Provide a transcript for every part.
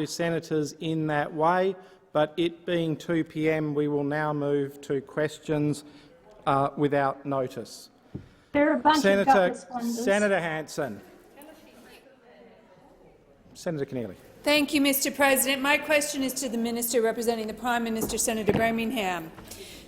senators in that way, but it being 2 p.m, we will now move to questions without notice. There are a bunch of responders. Senator Hanson. Senator Keneally. Thank you, Mr. President. My question is to the Minister representing the Prime Minister, Senator Birmingham.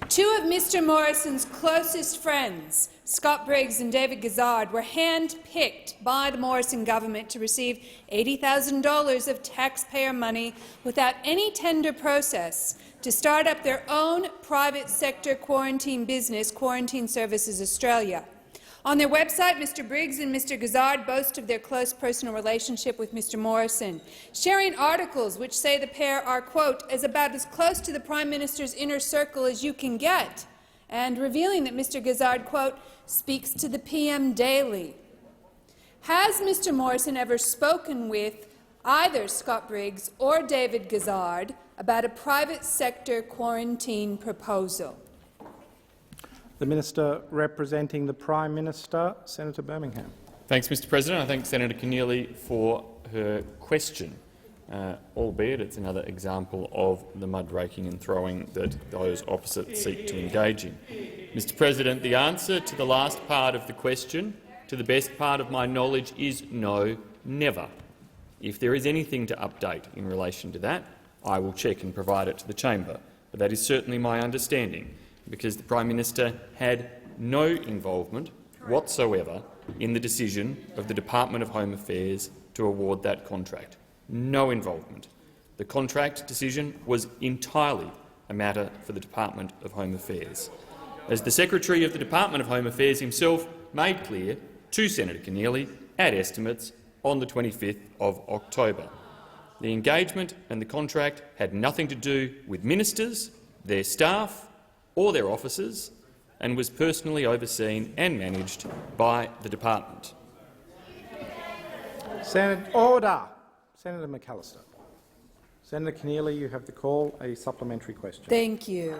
Two of Mr. Morrison's closest friends, Scott Briggs and David Gizzard, were hand-picked by the Morrison government to receive $80,000 of taxpayer money without any tender process to start up their own private sector quarantine business, Quarantine Services Australia. On their website, Mr. Briggs and Mr. Gizzard boast of their close personal relationship with Mr. Morrison, sharing articles which say the pair are, quote, about as close to the Prime Minister's inner circle as you can get, and revealing that Mr. Gizzard, quote, speaks to the PM daily. Has Mr. Morrison ever spoken with either Scott Briggs or David Gizzard about a private sector quarantine proposal? The Minister representing the Prime Minister, Senator Birmingham. Thanks, Mr. President. I thank Senator Keneally for her question, albeit it's another example of the mudraking and throwing that those opposites seek to engage in. Mr. President, the answer to the last part of the question, to the best part of my knowledge, is no, never. If there is anything to update in relation to that, I will check and provide it to the chamber. But that is certainly my understanding, because the Prime Minister had no involvement whatsoever in the decision of the Department of Home Affairs to award that contract. No involvement. The contract decision was entirely a matter for the Department of Home Affairs. As the Secretary of the Department of Home Affairs himself made clear to Senator Keneally at estimates on the 25th of October, the engagement and the contract had nothing to do with ministers, their staff or their officers, and was personally overseen and managed by the department. Order. Senator McAllister. Senator Keneally, you have the call. A supplementary question. Thank you.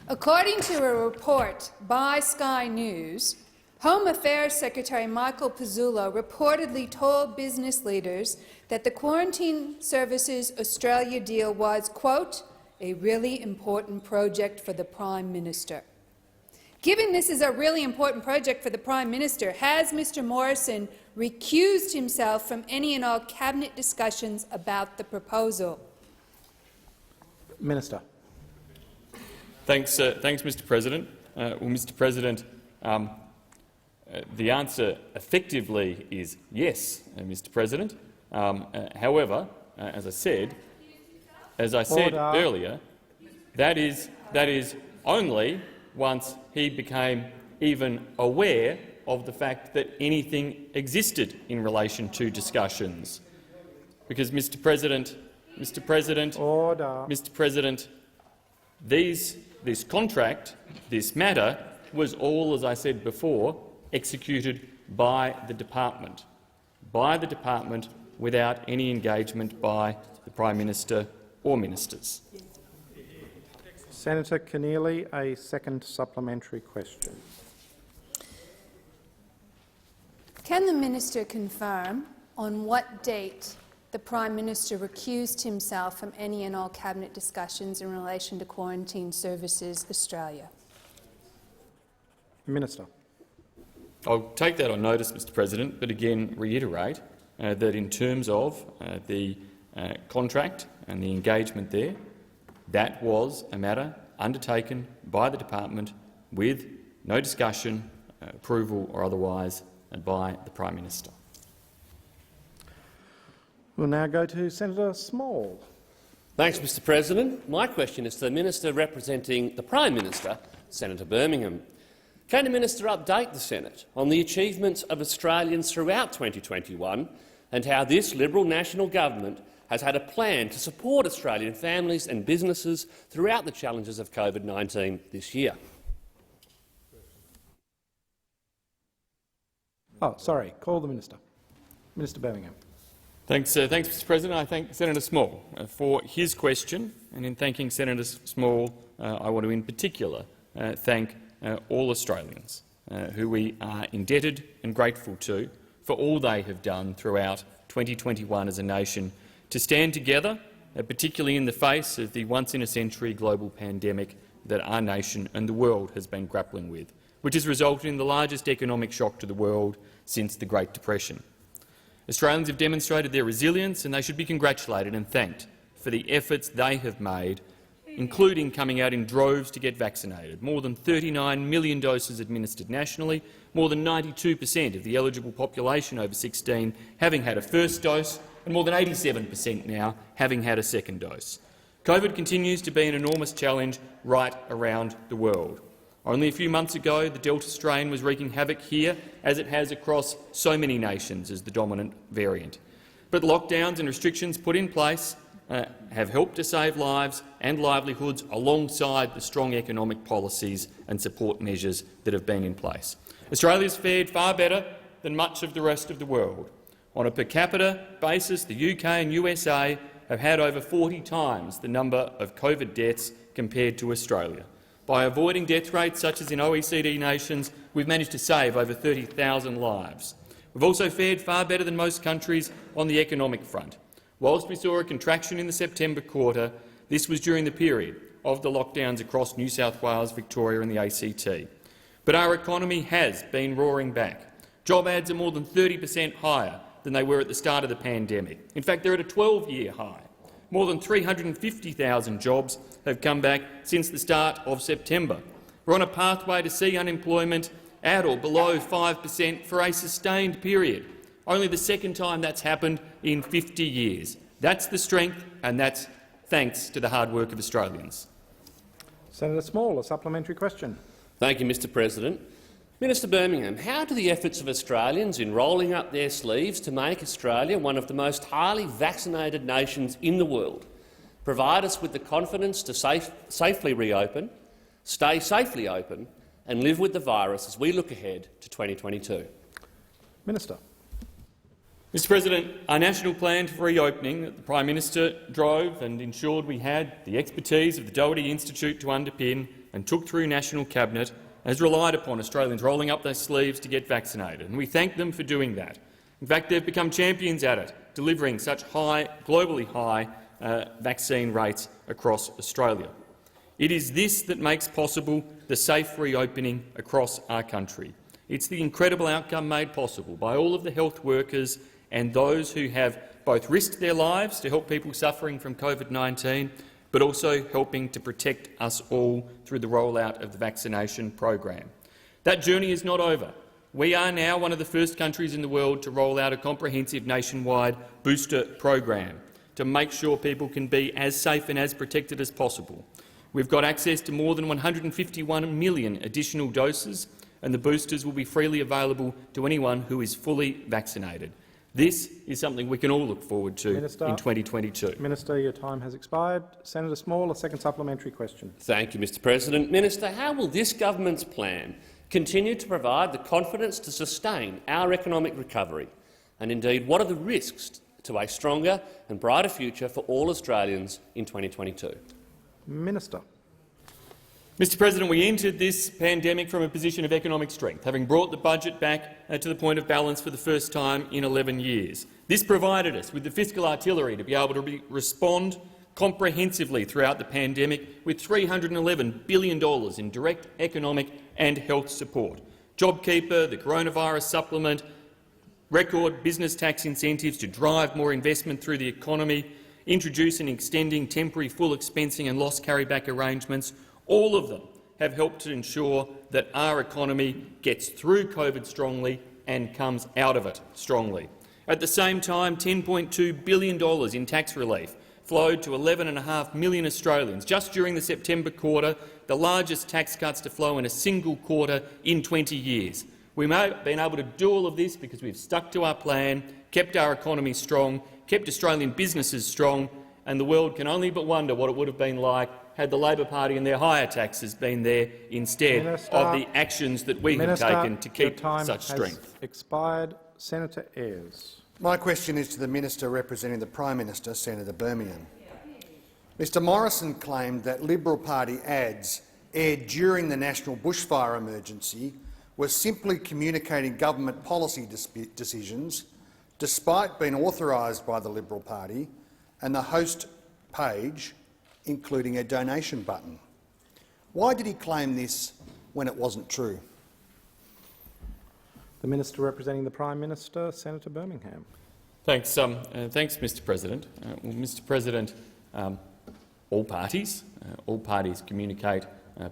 According to a report by Sky News, Home Affairs Secretary Michael Pizzullo reportedly told business leaders that the Quarantine Services Australia deal was, quote, a really important project for the Prime Minister. Given this is a really important project for the Prime Minister, has Mr. Morrison recused himself from any and all Cabinet discussions about the proposal? Minister. Thanks, Mr. President. Mr. President, the answer effectively is yes, Mr. President. However, as I said earlier, that is only once he became even aware of the fact that anything existed in relation to discussions. Because, Mr. President, this contract, this matter, was all, as I said before, executed by the department without any engagement by the Prime Minister or ministers. Senator Keneally, a second supplementary question. Can the minister confirm on what date the Prime Minister recused himself from any and all Cabinet discussions in relation to Quarantine Services Australia? Minister. I'll take that on notice, Mr. President, but again reiterate that in terms of the contract and the engagement there, that was a matter undertaken by the department with no discussion, approval or otherwise by the Prime Minister. We'll now go to Senator Small. Thanks, Mr. President. My question is to the Minister representing the Prime Minister, Senator Birmingham. Can the Minister update the Senate on the achievements of Australians throughout 2021 and how this Liberal national government has had a plan to support Australian families and businesses throughout the challenges of COVID-19 this year? Call the Minister. Minister Birmingham. Thanks, Mr. President. I thank Senator Small for his question, and in thanking Senator Small, I want to in particular thank all Australians who we are indebted and grateful to for all they have done throughout 2021 as a nation to stand together, particularly in the face of the once-in-a-century global pandemic that our nation and the world has been grappling with, which has resulted in the largest economic shock to the world since the Great Depression. Australians have demonstrated their resilience, and they should be congratulated and thanked for the efforts they have made, including coming out in droves to get vaccinated. More than 39 million doses administered nationally, more than 92% of the eligible population over 16 having had a first dose, and more than 87% now having had a second dose. COVID continues to be an enormous challenge right around the world. Only a few months ago, the Delta strain was wreaking havoc here, as it has across so many nations as the dominant variant. But lockdowns and restrictions put in place have helped to save lives and livelihoods alongside the strong economic policies and support measures that have been in place. Australia's fared far better than much of the rest of the world. On a per capita basis, the UK and USA have had over 40 times the number of COVID deaths compared to Australia. By avoiding death rates such as in OECD nations, we've managed to save over 30,000 lives. We've also fared far better than most countries on the economic front. Whilst we saw a contraction in the September quarter, this was during the period of the lockdowns across New South Wales, Victoria and the ACT. But our economy has been roaring back. Job ads are more than 30% higher than they were at the start of the pandemic. In fact, they're at a 12-year high. More than 350,000 jobs have come back since the start of September. We're on a pathway to see unemployment at or below 5% for a sustained period. Only the second time that's happened in 50 years. That's the strength, and that's thanks to the hard work of Australians. Senator Small, a supplementary question. Thank you, Mr President. Minister Birmingham, how do the efforts of Australians in rolling up their sleeves to make Australia one of the most highly vaccinated nations in the world provide us with the confidence to safely reopen, stay safely open and live with the virus as we look ahead to 2022? Minister. Mr President, our national plan for reopening that the Prime Minister drove and ensured we had the expertise of the Doherty Institute to underpin and took through National Cabinet has relied upon Australians rolling up their sleeves to get vaccinated, and we thank them for doing that. In fact, they've become champions at it, delivering such high, globally high vaccine rates across Australia. It is this that makes possible the safe reopening across our country. It's the incredible outcome made possible by all of the health workers and those who have both risked their lives to help people suffering from COVID-19, but also helping to protect us all through the rollout of the vaccination program. That journey is not over. We are now one of the first countries in the world to roll out a comprehensive nationwide booster program to make sure people can be as safe and as protected as possible. We've got access to more than 151 million additional doses, and the boosters will be freely available to anyone who is fully vaccinated. This is something we can all look forward to in 2022. Minister, your time has expired. Senator Small, a second supplementary question. Thank you, Mr President. Minister, how will this government's plan continue to provide the confidence to sustain our economic recovery? And indeed, what are the risks to a stronger and brighter future for all Australians in 2022? Minister. Mr President, we entered this pandemic from a position of economic strength, having brought the budget back to the point of balance for the first time in 11 years. This provided us with the fiscal artillery to be able to respond comprehensively throughout the pandemic with $311 billion in direct economic and health support. JobKeeper, the coronavirus supplement, record business tax incentives to drive more investment through the economy, introducing and extending temporary full expensing and loss carryback arrangements. All of them have helped to ensure that our economy gets through COVID strongly and comes out of it strongly. At the same time, $10.2 billion in tax relief flowed to 11.5 million Australians just during the September quarter, the largest tax cuts to flow in a single quarter in 20 years. We may have been able to do all of this because we've stuck to our plan, kept our economy strong, kept Australian businesses strong, and the world can only but wonder what it would have been like had the Labor Party and their higher taxes been there instead of the actions that we have taken to keep such strength. Expired. Senator Ayres. My question is to the Minister representing the Prime Minister, Senator Birmingham. Mr Morrison claimed that Liberal Party ads aired during the national bushfire emergency were simply communicating government policy decisions, despite being authorised by the Liberal Party, and the host page, including a donation button. Why did he claim this when it wasn't true? The Minister representing the Prime Minister, Senator Birmingham. Thanks, Mr. President. Well, Mr. President, all parties communicate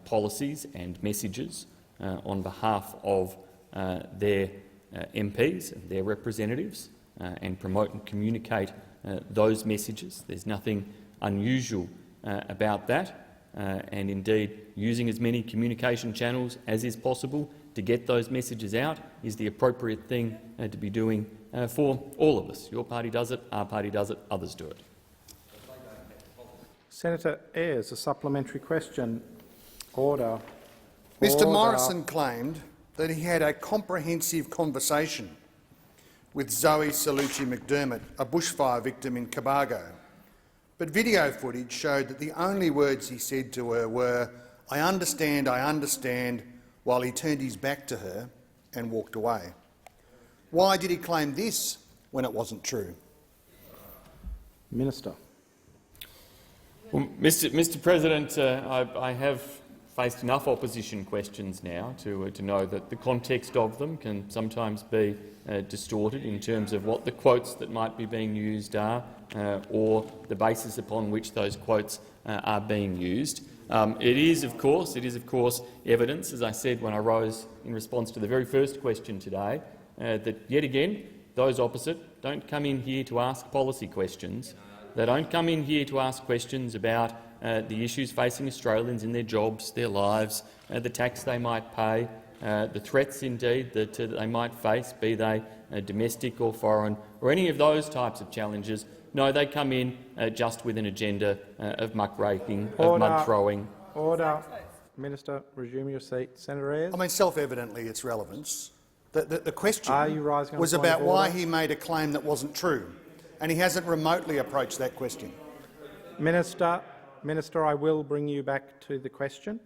policies and messages on behalf of their MPs and their representatives, and promote and communicate those messages. There's nothing unusual about that, and indeed using as many communication channels as is possible to get those messages out is the appropriate thing to be doing for all of us. Your party does it, our party does it, others do it. Senator Ayres, a supplementary question. Order. Mr Morrison claimed that he had a comprehensive conversation with Zoe Salucci McDermott, a bushfire victim in Cobargo. But video footage showed that the only words he said to her were, I understand, while he turned his back to her and walked away. Why did he claim this when it wasn't true? Minister. Well, Mr. President, I have faced enough opposition questions now to know that the context of them can sometimes be distorted in terms of what the quotes that might be being used are, or the basis upon which those quotes are being used. It is, of course, evidence, as I said when I rose in response to the very first question today, that yet again those opposite don't come in here to ask policy questions. They don't come in here to ask questions about the issues facing Australians in their jobs, their lives, the tax they might pay, the threats indeed that they might face, be they domestic or foreign, or any of those types of challenges. No, they come in just with an agenda of muckraking, of mud throwing. Order. Minister, resume your seat. Senator Ayres. I mean, self-evidently its relevance. The question was on about why order? he made a claim that wasn't true, and he hasn't remotely approached that question. Minister, I will bring you back to the question.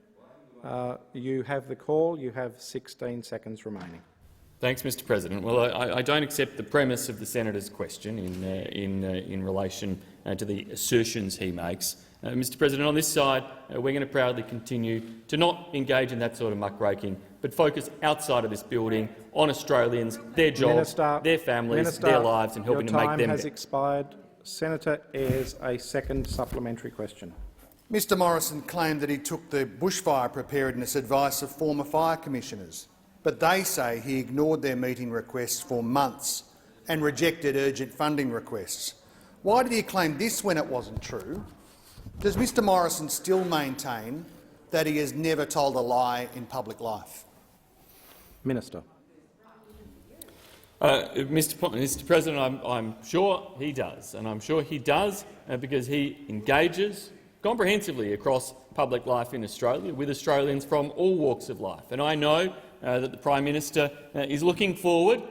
You have the call. You have 16 seconds remaining. Thanks, Mr. President. Well, I don't accept the premise of the senator's question in relation to the assertions he makes. Mr. President, on this side, we're going to proudly continue to not engage in that sort of muckraking, but focus outside of this building on Australians, their jobs, their families, their lives, and helping to make them better. Your time has expired. Senator Ayres, a second supplementary question. Mr Morrison claimed that he took the bushfire preparedness advice of former fire commissioners, but they say he ignored their meeting requests for months and rejected urgent funding requests. Why did he claim this when it wasn't true? Does Mr Morrison still maintain that he has never told a lie in public life? Minister. Mr. President, I'm sure he does, and I'm sure he does because he engages comprehensively across public life in Australia with Australians from all walks of life. And I know that the Prime Minister is looking forward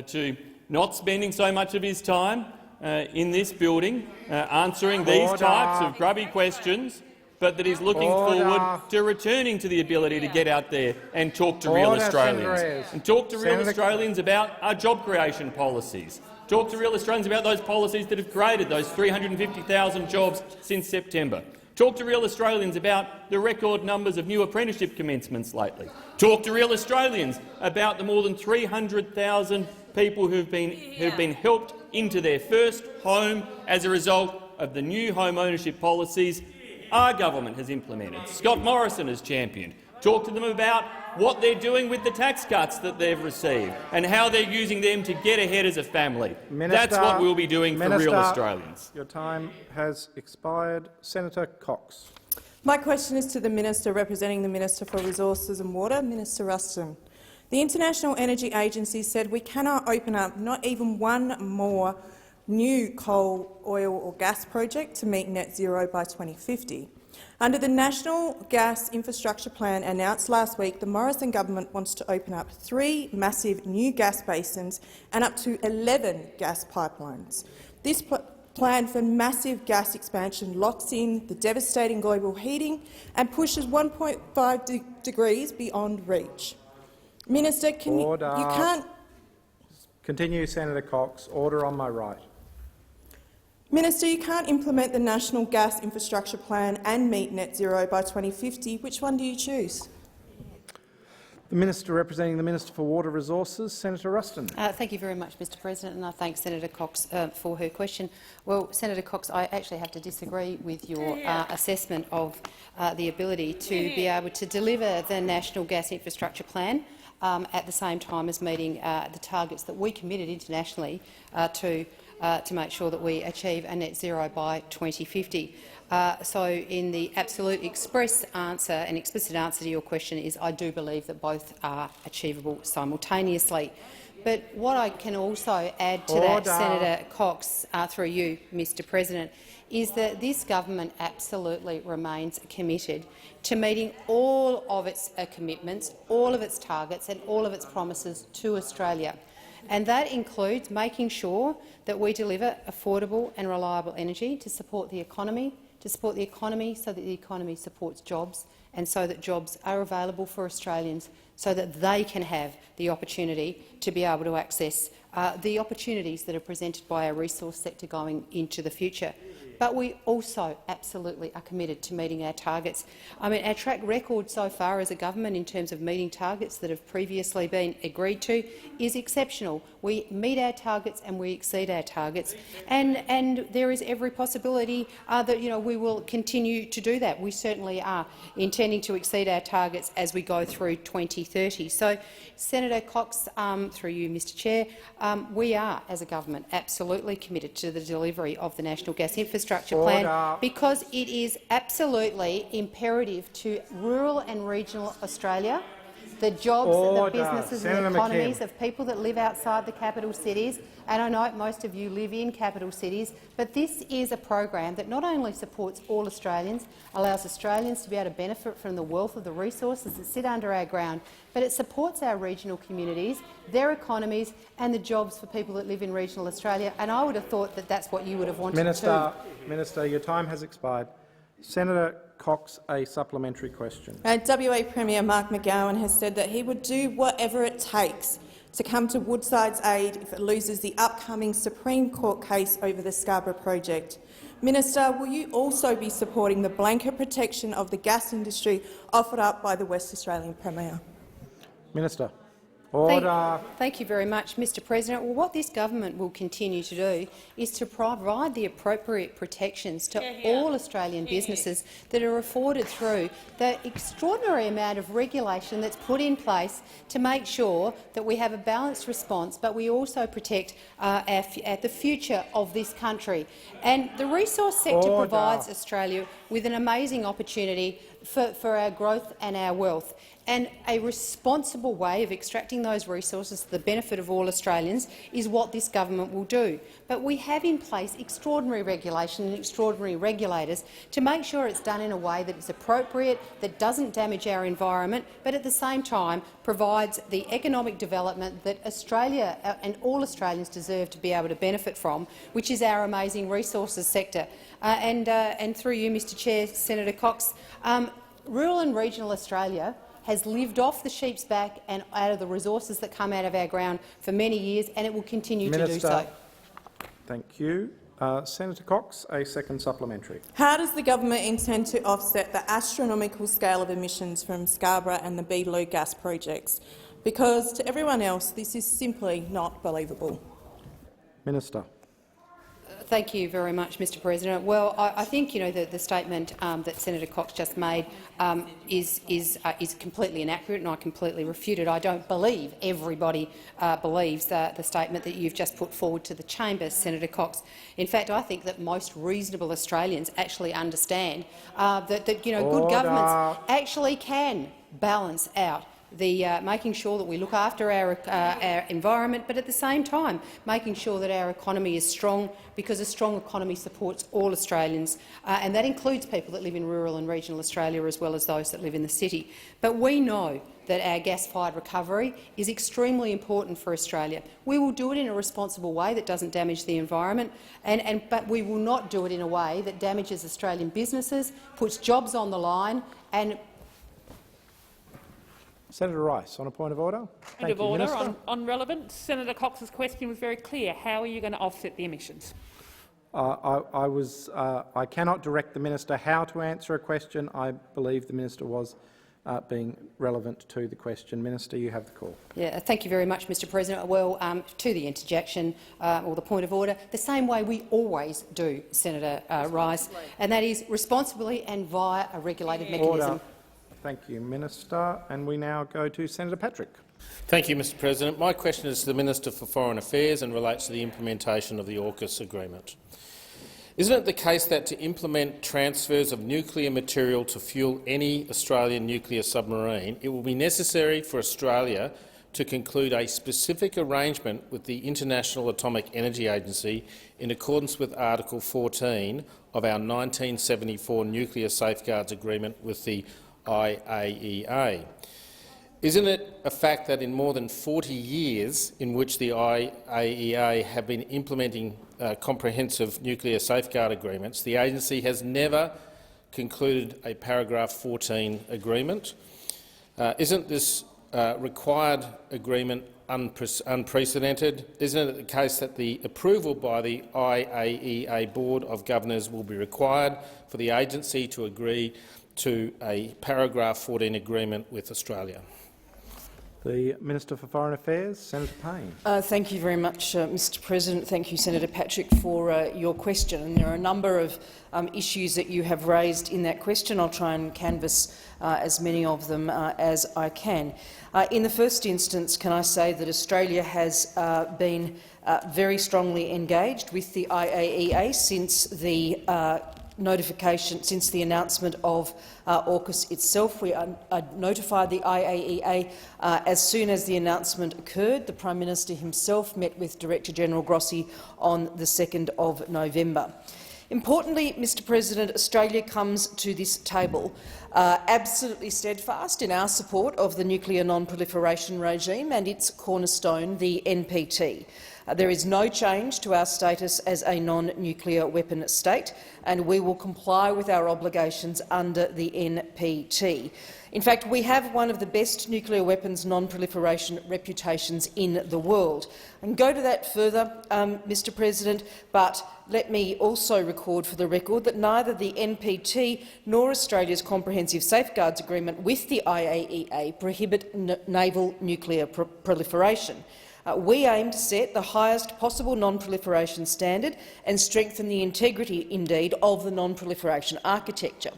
to not spending so much of his time in this building answering these types of grubby questions, but that he's looking forward to returning to the ability to get out there and talk to real Australians. And talk to real Australians about our job creation policies. Talk to real Australians about those policies that have created those 350,000 jobs since September. Talk to real Australians about the record numbers of new apprenticeship commencements lately. Talk to real Australians about the more than 300,000 people who've been helped into their first home as a result of the new home ownership policies our government has implemented, Scott Morrison has championed. Talk to them about what they're doing with the tax cuts that they've received and how they're using them to get ahead as a family. That's what we'll be doing for real Australians. Your time has expired. Senator Cox. My question is to the Minister representing the Minister for Resources and Water, Minister Ruston. The International Energy Agency said we cannot open up not even one more new coal, oil or gas project to meet net zero by 2050. Under the National Gas Infrastructure Plan announced last week, the Morrison government wants to open up 3 massive new gas basins and up to 11 gas pipelines. This plan for massive gas expansion locks in the devastating global heating and pushes 1.5 degrees beyond reach. Minister, you can't— Continue, Senator Cox. Order on my right. Minister, you can't implement the National Gas Infrastructure Plan and meet net zero by 2050. Which one do you choose? The Minister representing the Minister for Water Resources, Senator Ruston. Thank you very much, Mr President, and I thank Senator Cox for her question. Well, Senator Cox, I actually have to disagree with your assessment of the ability to be able to deliver the National Gas Infrastructure Plan at the same time as meeting the targets that we committed internationally to make sure that we achieve a net zero by 2050. So in the absolute explicit answer to your question is I do believe that both are achievable simultaneously. But what I can also add to that, Senator Cox, through you, Mr President, is that this government absolutely remains committed to meeting all of its commitments, all of its targets and all of its promises to Australia. And that includes making sure that we deliver affordable and reliable energy to support the economy, so that the economy supports jobs and so that jobs are available for Australians so that they can have the opportunity to be able to access the opportunities that are presented by our resource sector going into the future. But we also absolutely are committed to meeting our targets. I mean, our track record so far as a government in terms of meeting targets that have previously been agreed to is exceptional. We meet our targets and we exceed our targets, and there is every possibility that we will continue to do that. We certainly are intending to exceed our targets as we go through 2030. So, Senator Cox, through you, Mr Chair, we are, as a government, absolutely committed to the delivery of the National Gas Infrastructure Plan because it is absolutely imperative to rural and regional Australia, the jobs, the businesses and the economies of people that live outside the capital cities. And I know most of you live in capital cities, but this is a program that not only supports all Australians, allows Australians to be able to benefit from the wealth of the resources that sit under our ground, but it supports our regional communities, their economies and the jobs for people that live in regional Australia. And I would have thought that that's what you would have wanted too. Minister, your time has expired. Senator Cox, a supplementary question. WA Premier Mark McGowan has said that he would do whatever it takes to come to Woodside's aid if it loses the upcoming Supreme Court case over the Scarborough project. Minister, will you also be supporting the blanket protection of the gas industry offered up by the West Australian Premier? Minister. Order. Thank you very much, Mr President. Well, what this government will continue to do is to provide the appropriate protections to all Australian businesses that are afforded through the extraordinary amount of regulation that's put in place to make sure that we have a balanced response, but we also protect the future of this country. And the resource sector provides Australia with an amazing opportunity for our growth and our wealth. And a responsible way of extracting those resources to the benefit of all Australians is what this government will do. But we have in place extraordinary regulation and extraordinary regulators to make sure it's done in a way that is appropriate, that doesn't damage our environment, but at the same time provides the economic development that Australia and all Australians deserve to be able to benefit from, which is our amazing resources sector. And through you, Mr Chair, Senator Cox, rural and regional Australia has lived off the sheep's back and out of the resources that come out of our ground for many years, and it will continue to do so. Thank you. Senator Cox, a second supplementary. How does the government intend to offset the astronomical scale of emissions from Scarborough and the Beetaloo gas projects? Because to everyone else, this is simply not believable. Minister. Thank you very much, Mr President. Well, I think the statement that Senator Cox just made is completely inaccurate, and I completely refute it. I don't believe everybody believes the statement that you've just put forward to the chamber, Senator Cox. In fact, I think that most reasonable Australians actually understand that good governments actually can balance out making sure that we look after our environment, but at the same time making sure that our economy is strong, because a strong economy supports all Australians, and that includes people that live in rural and regional Australia as well as those that live in the city. But we know that our gas-fired recovery is extremely important for Australia. We will do it in a responsible way that doesn't damage the environment, but we will not do it in a way that damages Australian businesses, puts jobs on the line and Senator Rice, on a point of order. Point of order on relevance. Senator Cox's question was very clear. How are you going to offset the emissions? I cannot direct the minister how to answer a question. I believe the minister was being relevant to the question. Minister, you have the call. Yeah, thank you very much, Mr. President. Well, to the interjection or the point of order, the same way we always do, Senator Rice, and that is responsibly and via a regulated mechanism. Order. Thank you, Minister. And we now go to Senator Patrick. Thank you, Mr. President. My question is to the Minister for Foreign Affairs and relates to the implementation of the AUKUS agreement. Isn't it the case that to implement transfers of nuclear material to fuel any Australian nuclear submarine, it will be necessary for Australia to conclude a specific arrangement with the International Atomic Energy Agency in accordance with Article 14 of our 1974 Nuclear Safeguards Agreement with the IAEA? Isn't it a fact that in more than 40 years in which the IAEA have been implementing comprehensive nuclear safeguard agreements, the agency has never concluded a paragraph 14 agreement? Isn't this required agreement unprecedented? Isn't it the case that the approval by the IAEA Board of Governors will be required for the agency to agree to a paragraph 14 agreement with Australia? The Minister for Foreign Affairs, Senator Payne. Thank you very much, Mr. President. Thank you, Senator Patrick, for your question. And there are a number of issues that you have raised in that question. I'll try and canvass as many of them as I can. In the first instance, can I say that Australia has been very strongly engaged with the IAEA since the since the announcement of AUKUS itself. We notified the IAEA as soon as the announcement occurred. The Prime Minister himself met with Director General Grossi on the 2nd of November. Importantly, Mr. President, Australia comes to this table absolutely steadfast in our support of the nuclear non-proliferation regime and its cornerstone, the NPT. There is no change to our status as a non-nuclear weapon state, and we will comply with our obligations under the NPT. In fact, we have one of the best nuclear weapons non-proliferation reputations in the world. I can go to that further, Mr. President, but let me also record for the record that neither the NPT nor Australia's Comprehensive Safeguards Agreement with the IAEA prohibit naval nuclear proliferation. We aim to set the highest possible non-proliferation standard and strengthen the integrity, indeed, of the non-proliferation architecture.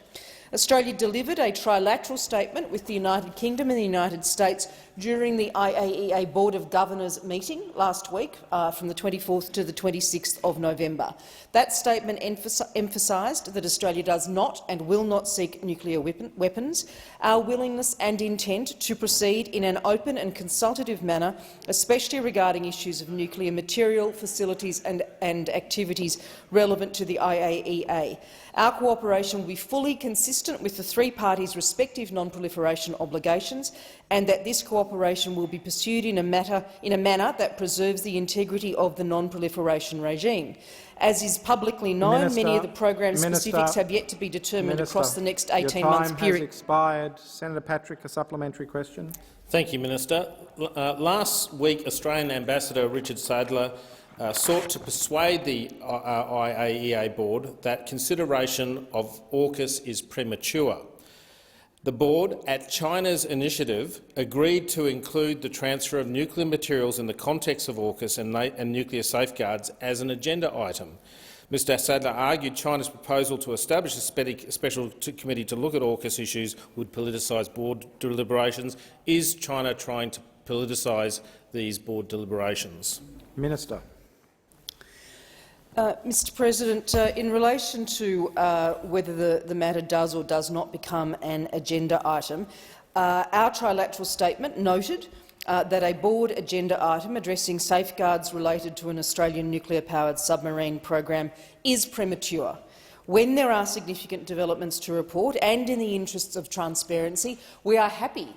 Australia delivered a trilateral statement with the United Kingdom and the United States during the IAEA Board of Governors meeting last week, from the 24th to the 26th of November. That statement emphasised that Australia does not and will not seek nuclear weapons. Our willingness and intent to proceed in an open and consultative manner, especially regarding issues of nuclear material, facilities and activities relevant to the IAEA. Our cooperation will be fully consistent with the three parties' respective non-proliferation obligations, and that this cooperation will be pursued in a manner that preserves the integrity of the non-proliferation regime. As is publicly known, many of the program specifics have yet to be determined across the next 18-month period. Your time has expired. Senator Patrick, a supplementary question. Thank you, Minister. Last week, Australian Ambassador Richard Sadler sought to persuade the IAEA board that consideration of AUKUS is premature. The board, at China's initiative, agreed to include the transfer of nuclear materials in the context of AUKUS and nuclear safeguards as an agenda item. Mr Sadler argued China's proposal to establish a special committee to look at AUKUS issues would politicise board deliberations. Is China trying to politicise these board deliberations? Minister. Mr. President, in relation to whether the matter does or does not become an agenda item, our trilateral statement noted that a board agenda item addressing safeguards related to an Australian nuclear-powered submarine program is premature. When there are significant developments to report, and in the interests of transparency, we are happy,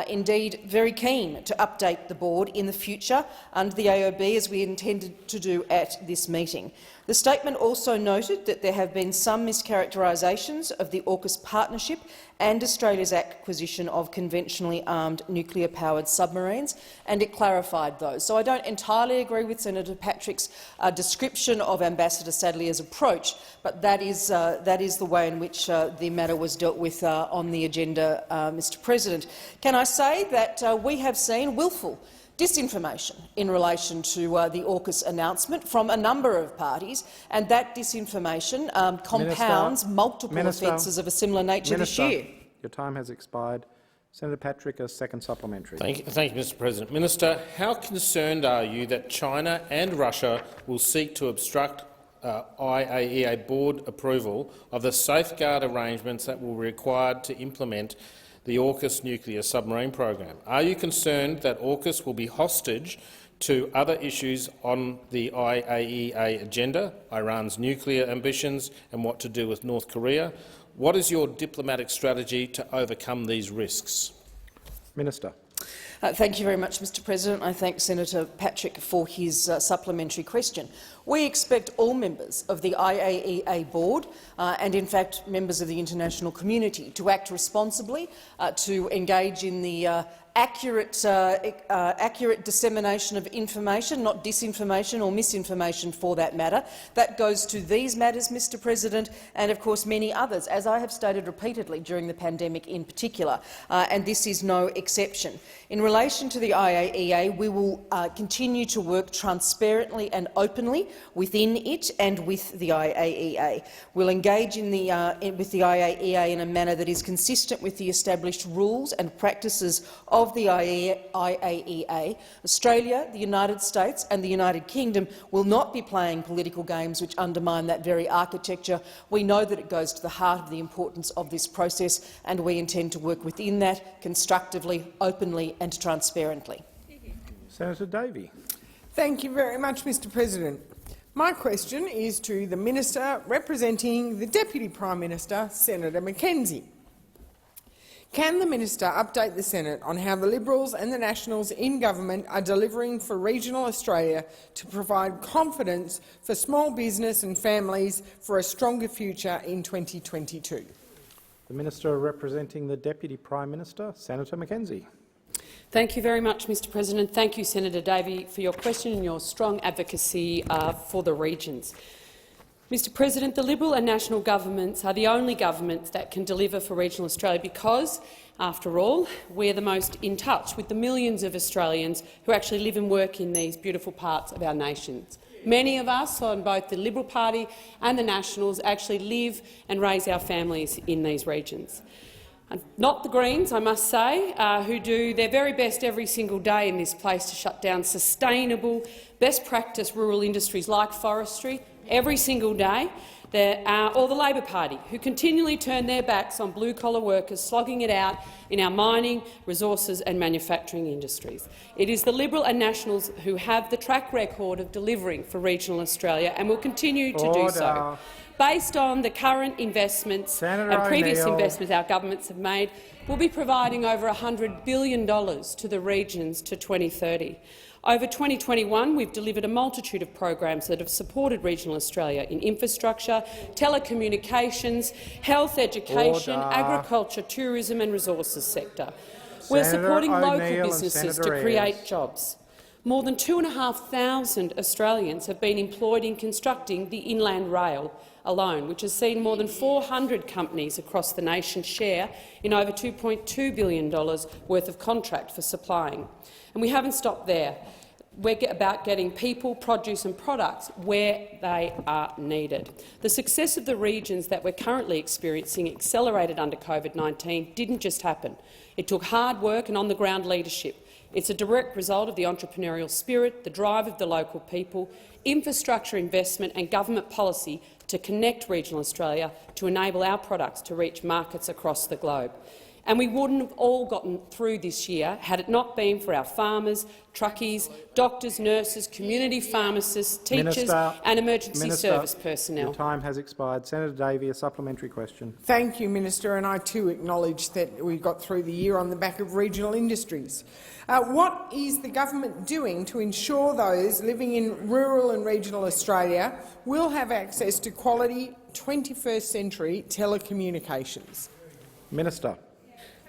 indeed very keen, to update the board in the future under the AOB, as we intended to do at this meeting. The statement also noted that there have been some mischaracterisations of the AUKUS partnership and Australia's acquisition of conventionally armed nuclear-powered submarines, and it clarified those. So I don't entirely agree with Senator Patrick's description of Ambassador Sadlier's approach, but that is the way in which the matter was dealt with on the agenda, Mr. President. Can I say that we have seen wilful disinformation in relation to the AUKUS announcement from a number of parties, and that disinformation compounds multiple offences of a similar nature this year. Your time has expired. Senator Patrick, a second supplementary. Thank you, Mr. President. Minister, how concerned are you that China and Russia will seek to obstruct IAEA board approval of the safeguard arrangements that will be required to implement the AUKUS nuclear submarine program? Are you concerned that AUKUS will be hostage to other issues on the IAEA agenda, Iran's nuclear ambitions and what to do with North Korea? What is your diplomatic strategy to overcome these risks? Minister. Thank you very much, Mr. President. I thank Senator Patrick for his supplementary question. We expect all members of the IAEA board and, in fact, members of the international community to act responsibly, to engage in the accurate dissemination of information, not disinformation or misinformation for that matter. That goes to these matters, Mr. President, and of course many others, as I have stated repeatedly during the pandemic in particular, and this is no exception. In relation to the IAEA, we will continue to work transparently and openly within it and with the IAEA. We'll engage with the IAEA in a manner that is consistent with the established rules and practices of the IAEA. Australia, the United States and the United Kingdom will not be playing political games which undermine that very architecture. We know that it goes to the heart of the importance of this process, and we intend to work within that constructively, openly and transparently. Senator Davey. Thank you very much, Mr. President. My question is to the Minister representing the Deputy Prime Minister, Senator Mackenzie. Can the Minister update the Senate on how the Liberals and the Nationals in government are delivering for regional Australia to provide confidence for small business and families for a stronger future in 2022? The Minister representing the Deputy Prime Minister, Senator Mackenzie. Thank you very much, Mr. President. Thank you, Senator Davey, for your question and your strong advocacy for the regions. Mr. President, the Liberal and National governments are the only governments that can deliver for regional Australia because, after all, we're the most in touch with the millions of Australians who actually live and work in these beautiful parts of our nations. Many of us on both the Liberal Party and the Nationals actually live and raise our families in these regions. Not the Greens, I must say, who do their very best every single day in this place to shut down sustainable, best practice rural industries like forestry every single day, or the Labor Party, who continually turn their backs on blue-collar workers slogging it out in our mining, resources and manufacturing industries. It is the Liberal and Nationals who have the track record of delivering for regional Australia and will continue to do so. Based on the current investments and previous investments our governments have made, we'll be providing over $100 billion to the regions to 2030. Over 2021, we've delivered a multitude of programs that have supported regional Australia in infrastructure, telecommunications, health, education, agriculture, tourism and resources sector. We're supporting local businesses to create jobs. More than 2,500 Australians have been employed in constructing the Inland Rail alone, which has seen more than 400 companies across the nation share in over $2.2 billion worth of contract for supplying. And we haven't stopped there. We're about getting people, produce and products where they are needed. The success of the regions that we're currently experiencing, accelerated under COVID-19, didn't just happen. It took hard work and on-the-ground leadership. It's a direct result of the entrepreneurial spirit, the drive of the local people, infrastructure investment and government policy to connect regional Australia to enable our products to reach markets across the globe. And we wouldn't have all gotten through this year had it not been for our farmers, truckies, doctors, nurses, community pharmacists, teachers and emergency service personnel. Your time has expired. Senator Davey, a supplementary question. Thank you, Minister, and I too acknowledge that we got through the year on the back of regional industries. What is the government doing to ensure those living in rural and regional Australia will have access to quality 21st century telecommunications? Minister.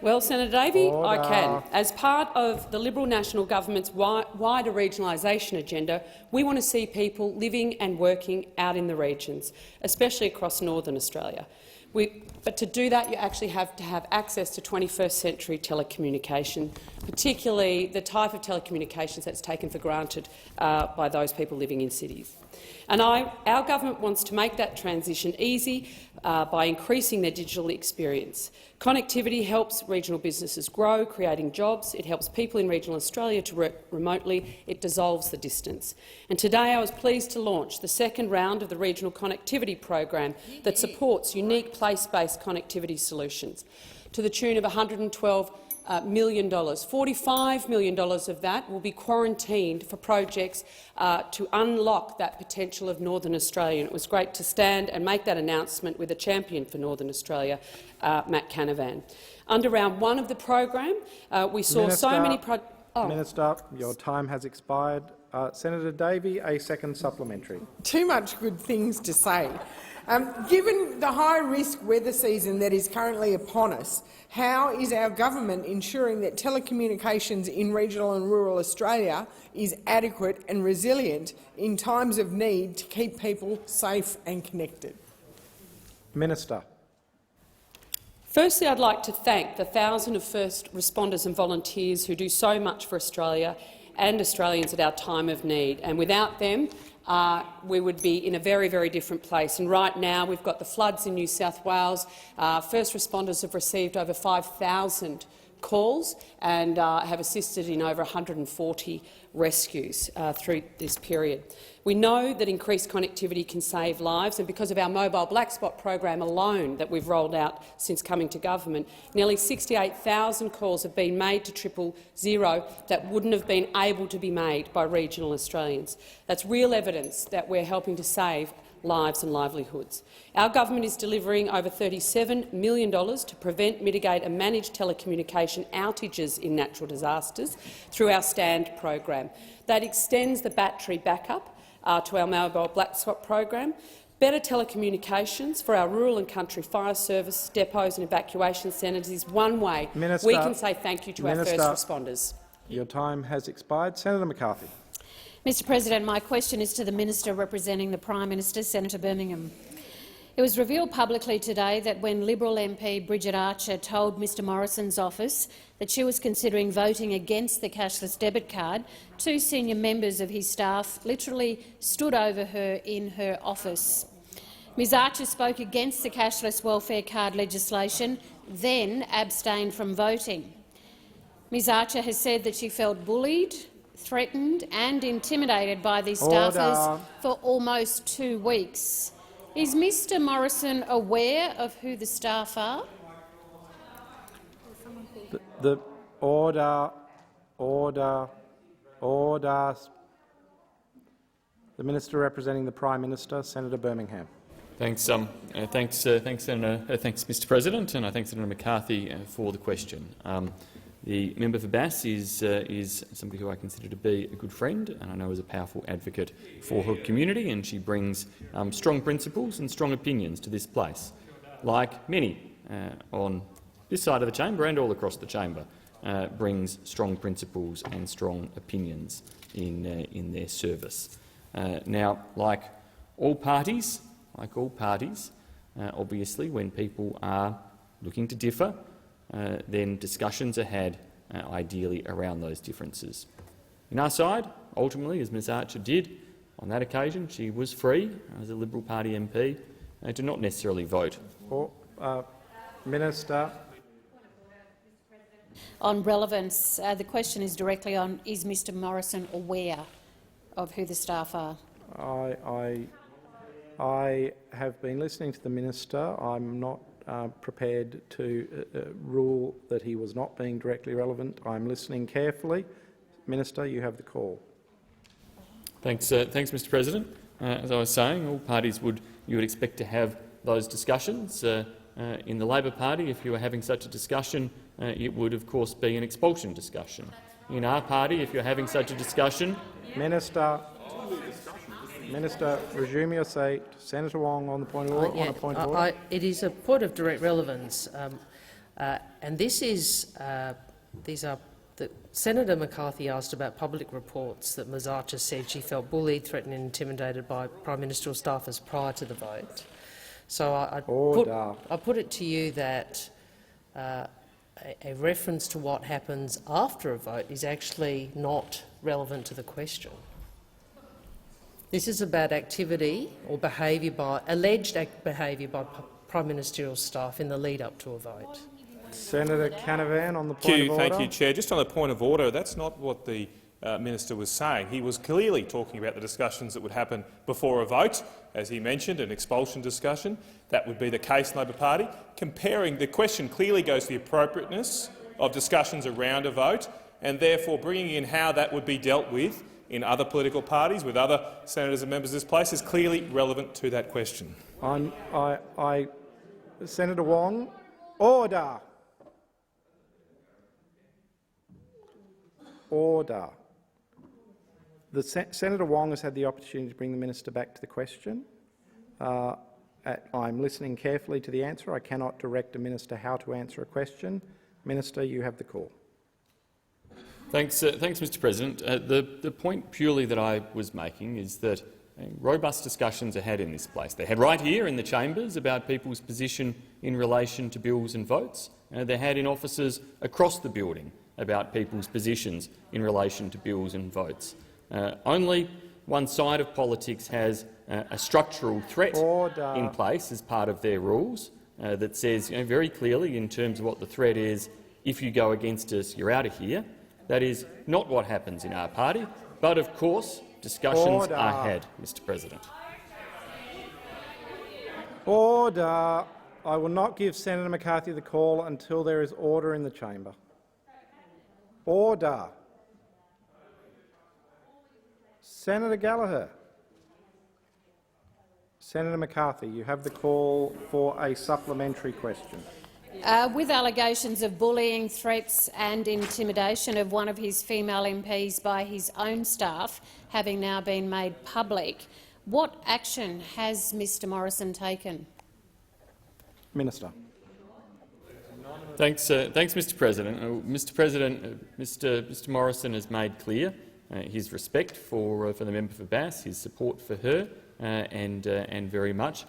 Well, Senator Davey, Order. I can. As part of the Liberal National Government's wider regionalisation agenda, we want to see people living and working out in the regions, especially across northern Australia. But to do that, you actually have to have access to 21st century telecommunication, particularly the type of telecommunications that's taken for granted by those people living in cities. And our government wants to make that transition easy by increasing their digital experience. Connectivity helps regional businesses grow, creating jobs. It helps people in regional Australia to work remotely. It dissolves the distance. And today I was pleased to launch the second round of the Regional Connectivity Program that supports unique place-based connectivity solutions to the tune of $112 million. $45 million of that will be quarantined for projects to unlock that potential of Northern Australia. And it was great to stand and make that announcement with a champion for Northern Australia, Matt Canavan. Under round one of the program, we saw so many Minister, your time has expired. Senator Davey, a second supplementary. Too much good things to say. Given the high-risk weather season that is currently upon us, how is our government ensuring that telecommunications in regional and rural Australia is adequate and resilient in times of need to keep people safe and connected? Minister. Firstly, I'd like to thank the thousands of first responders and volunteers who do so much for Australia and Australians at our time of need. And without them, we would be in a very, very different place. And right now we've got the floods in New South Wales. First responders have received over 5,000 calls and have assisted in over 140 rescues through this period. We know that increased connectivity can save lives, and because of our mobile black spot program alone that we've rolled out since coming to government, nearly 68,000 calls have been made to 000 that wouldn't have been able to be made by regional Australians. That's real evidence that we're helping to save lives and livelihoods. Our government is delivering over $37 million to prevent, mitigate and manage telecommunication outages in natural disasters through our STAND program. That extends the battery backup to our mobile black spot program. Better telecommunications for our rural and country fire service, depots and evacuation centres is one way we can say thank you to our first responders. Your time has expired. Senator McCarthy. Mr President, my question is to the Minister representing the Prime Minister, Senator Birmingham. It was revealed publicly today that when Liberal MP Bridget Archer told Mr Morrison's office that she was considering voting against the cashless debit card, two senior members of his staff literally stood over her in her office. Ms Archer spoke against the cashless welfare card legislation, then abstained from voting. Ms Archer has said that she felt bullied, threatened and intimidated by these staffers for almost 2 weeks. Is Mr Morrison aware of who the staff are? The order. The Minister representing the Prime Minister, Senator Birmingham. Thanks, Mr. President, and I thank Senator McCarthy for the question. The member for Bass is somebody who I consider to be a good friend, and I know is a powerful advocate for her community, and she brings strong principles and strong opinions to this place, like many on this side of the chamber and all across the chamber, brings strong principles and strong opinions in their service. Now, like all parties, obviously, when people are looking to differ, then discussions are had ideally around those differences. In our side, ultimately, as Ms Archer did on that occasion, she was free as a Liberal Party MP to not necessarily vote. Minister. On relevance, the question is directly on: is Mr Morrison aware of who the staff are? I have been listening to the minister. I'm not prepared to rule that he was not being directly relevant. I'm listening carefully. Minister, you have the call. Thanks, Mr. President. As I was saying, all parties you would expect to have those discussions. In the Labor Party, if you were having such a discussion, it would, of course, be an expulsion discussion. In our party, if you're having such a discussion, Minister, resume your seat. Senator Wong on the point of order. It is a point of direct relevance. And this is Senator McCarthy asked about public reports that Ms Archer said she felt bullied, threatened and intimidated by Prime Ministerial staffers prior to the vote. So I put it to you that a reference to what happens after a vote is actually not relevant to the question. This is about activity or alleged behaviour by Prime Ministerial staff in the lead-up to a vote. Senator Canavan on the point of order. Thank you, Chair. Just on the point of order, that's not what the minister was saying. He was clearly talking about the discussions that would happen before a vote, as he mentioned, an expulsion discussion. That would be the case in the Labor Party. The question clearly goes to the appropriateness of discussions around a vote, and therefore bringing in how that would be dealt with in other political parties, with other senators and members of this place, is clearly relevant to that question. Senator Wong, order. Order. Senator Wong has had the opportunity to bring the minister back to the question. I'm listening carefully to the answer. I cannot direct a minister how to answer a question. Minister, you have the call. Thanks, Mr. President. The point purely that I was making is that robust discussions are had in this place. They're had right here in the chambers about people's position in relation to bills and votes. They're had in offices across the building about people's positions in relation to bills and votes. Only one side of politics has a structural threat in place as part of their rules that says very clearly in terms of what the threat is, if you go against us, you're out of here. That is not what happens in our party, but of course discussions are had, Mr. President. Order. I will not give Senator McCarthy the call until there is order in the chamber. Order. Senator Gallagher. Senator McCarthy, you have the call for a supplementary question. With allegations of bullying, threats and intimidation of one of his female MPs by his own staff having now been made public, what action has Mr Morrison taken? Minister. Thanks, Mr. President. Mr. President, Mr. Morrison has made clear his respect for the member for Bass, his support for her, and very much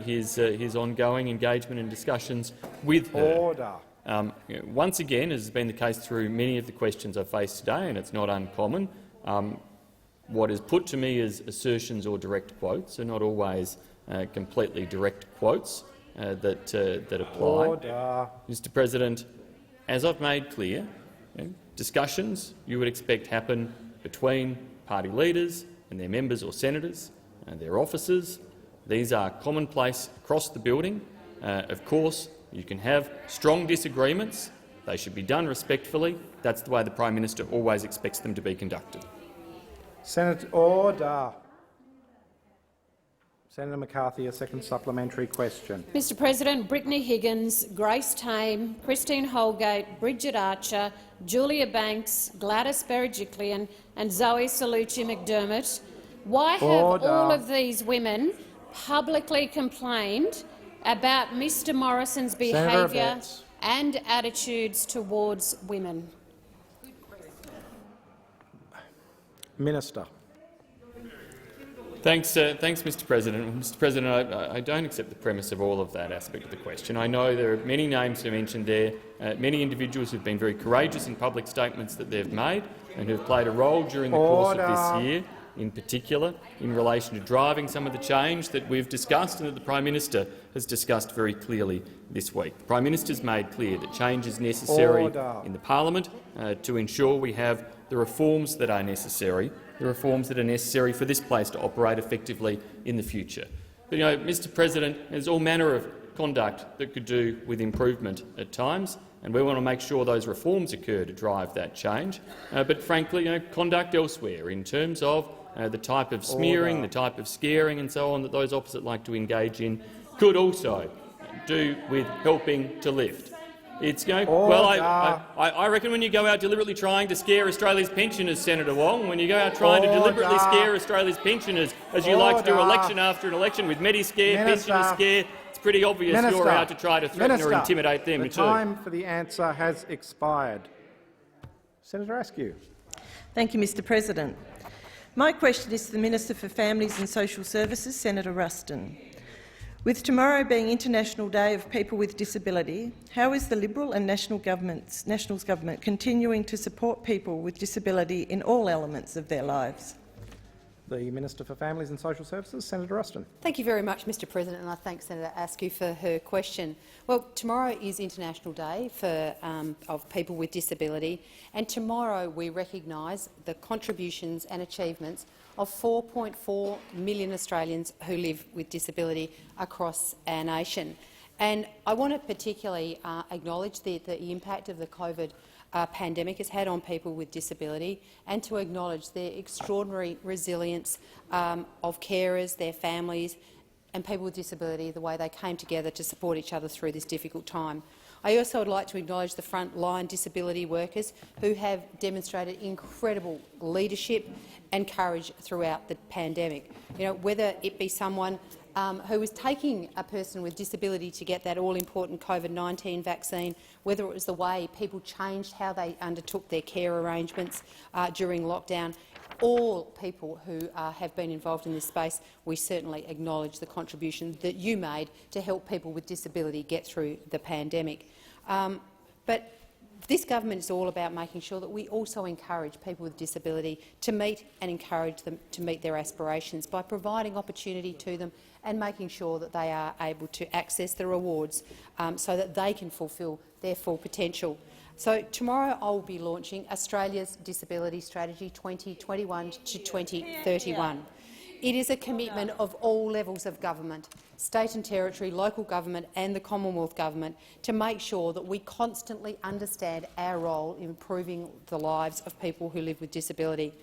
his ongoing engagement and discussions with her. Order. Once again, as has been the case through many of the questions I've faced today, and it's not uncommon, what is put to me as assertions or direct quotes are not always completely direct quotes that apply. Order. Mr. President, as I've made clear, discussions you would expect happen between party leaders and their members or senators and their officers. These are commonplace across the building. Of course, you can have strong disagreements. They should be done respectfully. That's the way the Prime Minister always expects them to be conducted. Senator, order. Senator McCarthy, a second supplementary question. Mr President, Brittany Higgins, Grace Tame, Christine Holgate, Bridget Archer, Julia Banks, Gladys Berejiklian and Zoe Salucci McDermott, why have all of these women publicly complained about Mr Morrison's behaviour and attitudes towards women? Minister. Thanks, Mr. President. Mr. President, I don't accept the premise of all of that aspect of the question. I know there are many names who mentioned there, many individuals who have been very courageous in public statements that they've made and who have played a role during the course of this year, in particular in relation to driving some of the change that we've discussed and that the Prime Minister has discussed very clearly this week. The Prime Minister has made clear that change is necessary in the Parliament to ensure we have the reforms that are necessary, for this place to operate effectively in the future. But, Mr. President, there's all manner of conduct that could do with improvement at times, and we want to make sure those reforms occur to drive that change. But frankly, conduct elsewhere in terms of the type of smearing, the type of scaring and so on that those opposite like to engage in could also do with helping to lift. It's well, I reckon when you go out deliberately trying to scare Australia's pensioners, Senator Wong, when you go out trying to deliberately scare Australia's pensioners, as you like to do election after an election with Mediscare, Pensioner Scare, it's pretty obvious Minister, you're out to try to threaten Minister, or intimidate them the too. time for the answer has expired. Senator Askew. Thank you, Mr President. My question is to the Minister for Families and Social Services, Senator Ruston. With tomorrow being International Day of People with Disability, how is the Liberal and Nationals government continuing to support people with disability in all elements of their lives? The Minister for Families and Social Services, Senator Ruston. Thank you very much, Mr President, and I thank Senator Askew for her question. Well, tomorrow is International Day of People with Disability, and tomorrow we recognise the contributions and achievements of 4.4 million Australians who live with disability across our nation. And I want to particularly acknowledge the impact of the COVID pandemic has had on people with disability, and to acknowledge their extraordinary resilience of carers, their families and people with disability, the way they came together to support each other through this difficult time. I also would like to acknowledge the frontline disability workers who have demonstrated incredible leadership and courage throughout the pandemic. You know, whether it be someone who was taking a person with disability to get that all-important COVID-19 vaccine, whether it was the way people changed how they undertook their care arrangements during lockdown. All people who have been involved in this space, we certainly acknowledge the contribution that you made to help people with disability get through the pandemic. But this government is all about making sure that we also encourage people with disability to meet and encourage them to meet their aspirations by providing opportunity to them and making sure that they are able to access the rewards so that they can fulfil their full potential. So tomorrow I will be launching Australia's Disability Strategy 2021 to 2031. It is a commitment of all levels of government, state and territory, local government and the Commonwealth Government, to make sure that we constantly understand our role in improving the lives of people who live with disability.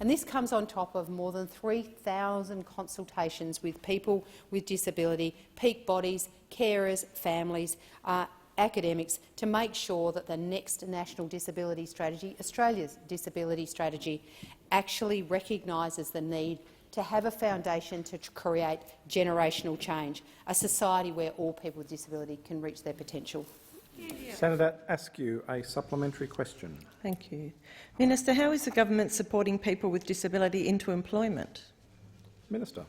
And this comes on top of more than 3,000 consultations with people with disability, peak bodies, carers, families, academics, to make sure that the next National Disability Strategy, Australia's Disability Strategy, actually recognises the need to have a foundation to create generational change, a society where all people with disability can reach their potential. Senator Askew, a supplementary question. Thank you. Minister, how is the government supporting people with disability into employment? Minister.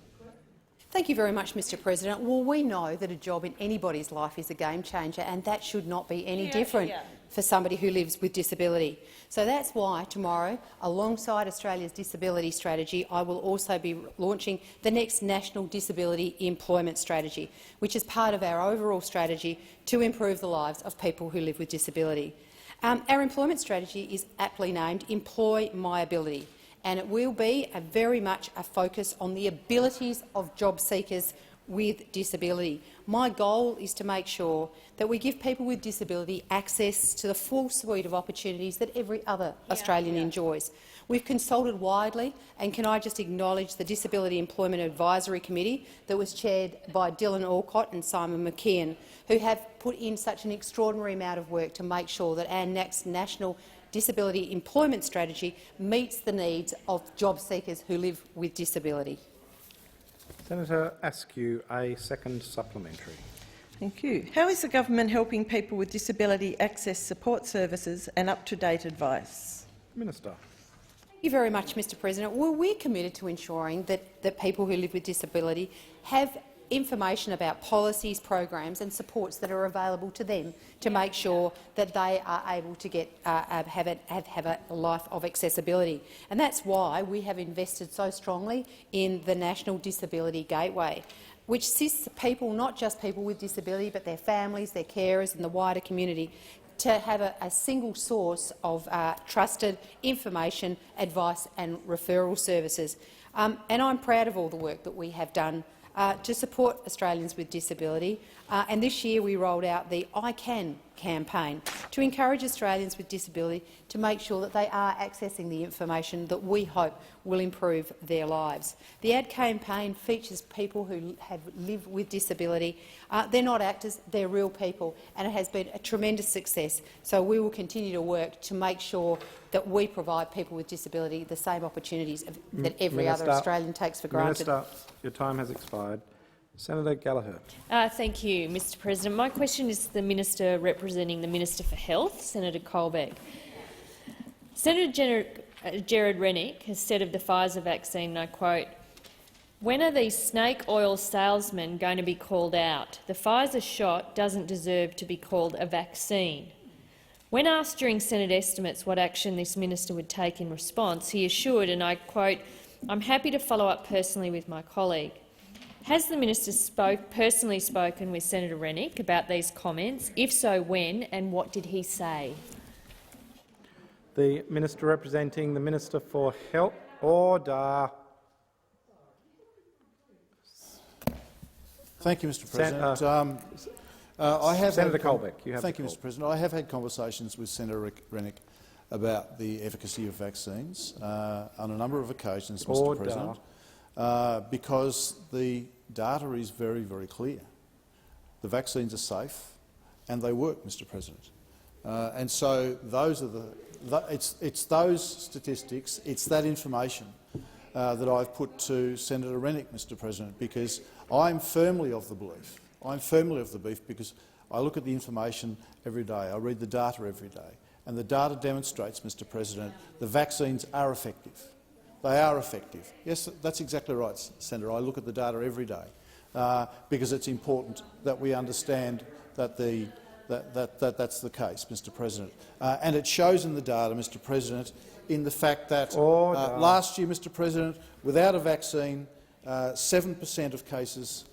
Thank you very much, Mr President. Well, we know that a job in anybody's life is a game changer, and that should not be any different for somebody who lives with disability. So that's why tomorrow, alongside Australia's Disability Strategy, I will also be launching the next National Disability Employment Strategy, which is part of our overall strategy to improve the lives of people who live with disability. Our employment strategy is aptly named Employ My Ability, and it will be very much a focus on the abilities of job seekers with disability. My goal is to make sure that we give people with disability access to the full suite of opportunities that every other Australian enjoys. We've consulted widely, and can I just acknowledge the Disability Employment Advisory Committee that was chaired by Dylan Alcott and Simon McKeon, who have put in such an extraordinary amount of work to make sure that our next National Disability Employment Strategy meets the needs of job seekers who live with disability. Senator Askew, a second supplementary. Thank you. How is the government helping people with disability access support services and up-to-date advice? Minister. Thank you very much, Mr President. Well, we're committed to ensuring that people who live with disability have information about policies, programs and supports that are available to them to make sure that they are able to get, have a life of accessibility. And that's why we have invested so strongly in the National Disability Gateway, which assists people, not just people with disability, but their families, their carers and the wider community, to have a single source of trusted information, advice and referral services. And I'm proud of all the work that we have done to support Australians with disability. And this year we rolled out the I Can campaign to encourage Australians with disability to make sure that they are accessing the information that we hope will improve their lives. The ad campaign features people who live with disability. They're not actors, they're real people, and it has been a tremendous success. So we will continue to work to make sure that we provide people with disability the same opportunities that every other Australian takes for granted. Minister, your time has expired. Senator Gallagher. Thank you, Mr President. My question is to the Minister representing the Minister for Health, Senator Colbeck. Senator Gerard Rennick has said of the Pfizer vaccine, and I quote, "When are these snake oil salesmen going to be called out? The Pfizer shot doesn't deserve to be called a vaccine." When asked during Senate estimates what action this minister would take in response, he assured, and I quote, "I'm happy to follow up personally with my colleague." Has the minister personally spoken with Senator Rennick about these comments? If so, when, and what did he say? The Minister representing the Minister for Health. Order. Thank you, Mr President. Senator Colbeck, you have Thank you, Mr President. I have had conversations with Senator Rennick about the efficacy of vaccines on a number of occasions, Mr President, because the data is very, very clear. The vaccines are safe and they work, Mr President. And so those are it's those statistics, it's that information that I've put to Senator Rennick, Mr President, because I'm firmly of the belief, because I look at the information every day, I read the data every day, and the data demonstrates, Mr President, the vaccines are effective. They are effective. Yes, that's exactly right, Senator. I look at the data every day because it's important that we understand that that's the case, Mr President. And it shows in the data, Mr President, in the fact that last year, Mr President, without a vaccine, 7% of cases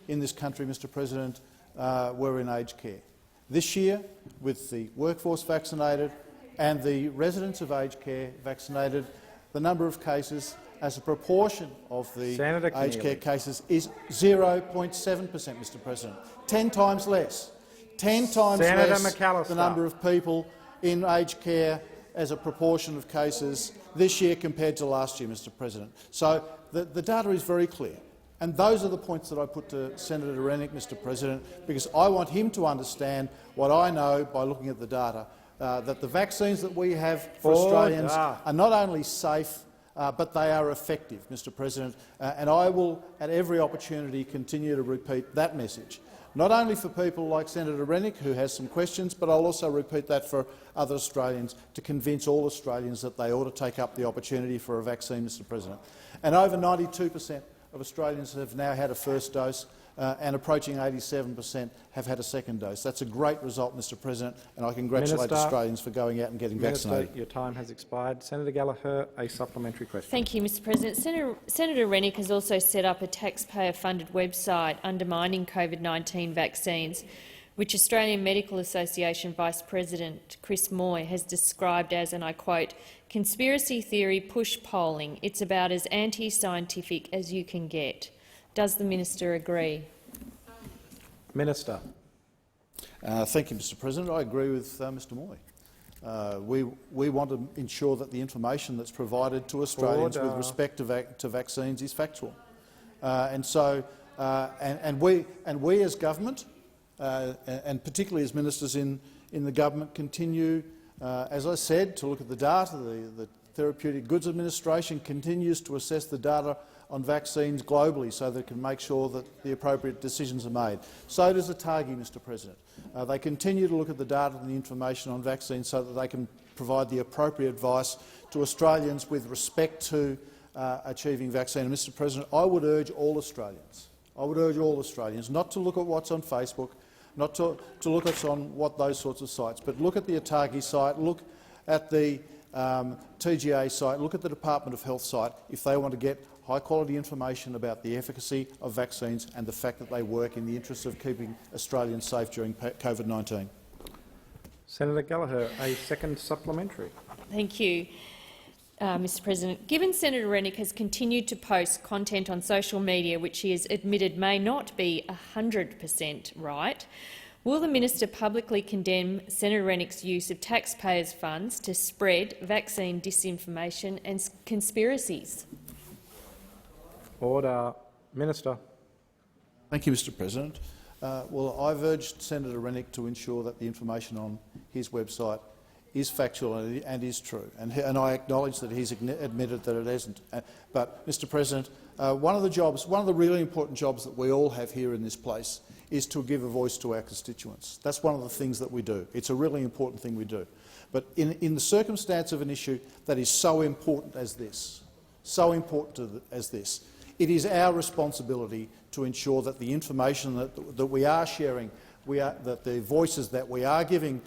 in this country, Mr President, were in aged care. This year, with the workforce vaccinated and the residents of aged care vaccinated, the number of cases as a proportion of the aged care cases is 0.7%, Mr President. 10 times less. 10 times less the number of people in aged care as a proportion of cases this year compared to last year, Mr President. So the data is very clear. And those are the points that I put to Senator Rennick, Mr President, because I want him to understand what I know by looking at the data, that the vaccines that we have for Australians are not only safe, but they are effective, Mr President. And I will, at every opportunity, continue to repeat that message, not only for people like Senator Rennick, who has some questions, but I'll also repeat that for other Australians, to convince all Australians that they ought to take up the opportunity for a vaccine, Mr President. And over 92% of Australians have now had a first dose, and approaching 87% have had a second dose. That's a great result, Mr President, and I congratulate Australians for going out and getting vaccinated. Your time has expired. Senator Gallagher, a supplementary question. Thank you, Mr President. Senator Rennick has also set up a taxpayer-funded website undermining COVID-19 vaccines, which Australian Medical Association Vice President Chris Moy has described as, and I quote, "conspiracy theory push polling. It's about as anti-scientific as you can get." Does the minister agree? Minister. Thank you, Mr President. I agree with Mr Moy. We want to ensure that the information that's provided to Australians with respect to vaccines is factual. We as government, and particularly as ministers in the government, continue, as I said, to look at the data. The Therapeutic Goods Administration continues to assess the data on vaccines globally so they can make sure that the appropriate decisions are made. So does ATAGI, Mr President. They continue to look at the data and the information on vaccines so that they can provide the appropriate advice to Australians with respect to achieving vaccine. And, Mr President, I would urge all Australians, not to look at what's on Facebook, not to look at what those sorts of sites, but look at the ATAGI site, look at the TGA site, look at the Department of Health site if they want to get high-quality information about the efficacy of vaccines and the fact that they work in the interests of keeping Australians safe during COVID-19. Senator Gallagher, a second supplementary. Thank you, Mr President. Given Senator Rennick has continued to post content on social media which he has admitted may not be 100% right, will the minister publicly condemn Senator Rennick's use of taxpayers' funds to spread vaccine disinformation and conspiracies? Order. Minister. Thank you, Mr President. Well, I've urged Senator Rennick to ensure that the information on his website is factual and is true, and I acknowledge that he's admitted that it isn't. But, Mr President, one of the really important jobs that we all have here in this place is to give a voice to our constituents. That's one of the things that we do. It's a really important thing we do. But in the circumstance of an issue that is so important as this, it is our responsibility to ensure that the information that we are sharing, that the voices that we are giving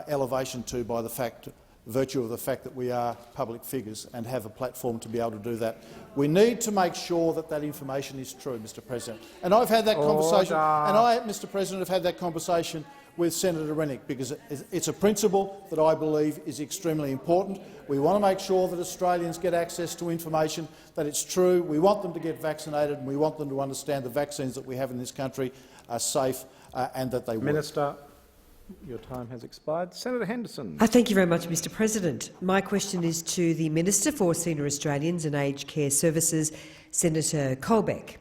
elevation to by virtue of the fact that we are public figures and have a platform to be able to do that. We need to make sure that that information is true, Mr. President. And I've had that conversation. And I, Mr. President, have had that conversation with Senator Rennick because it's a principle that I believe is extremely important. We want to make sure that Australians get access to information, that it's true. We want them to get vaccinated, and we want them to understand the vaccines that we have in this country are safe and that they work. Minister. Your time has expired. Senator Henderson. Thank you very much, Mr. President. My question is to the Minister for Senior Australians and Aged Care Services, Senator Colbeck.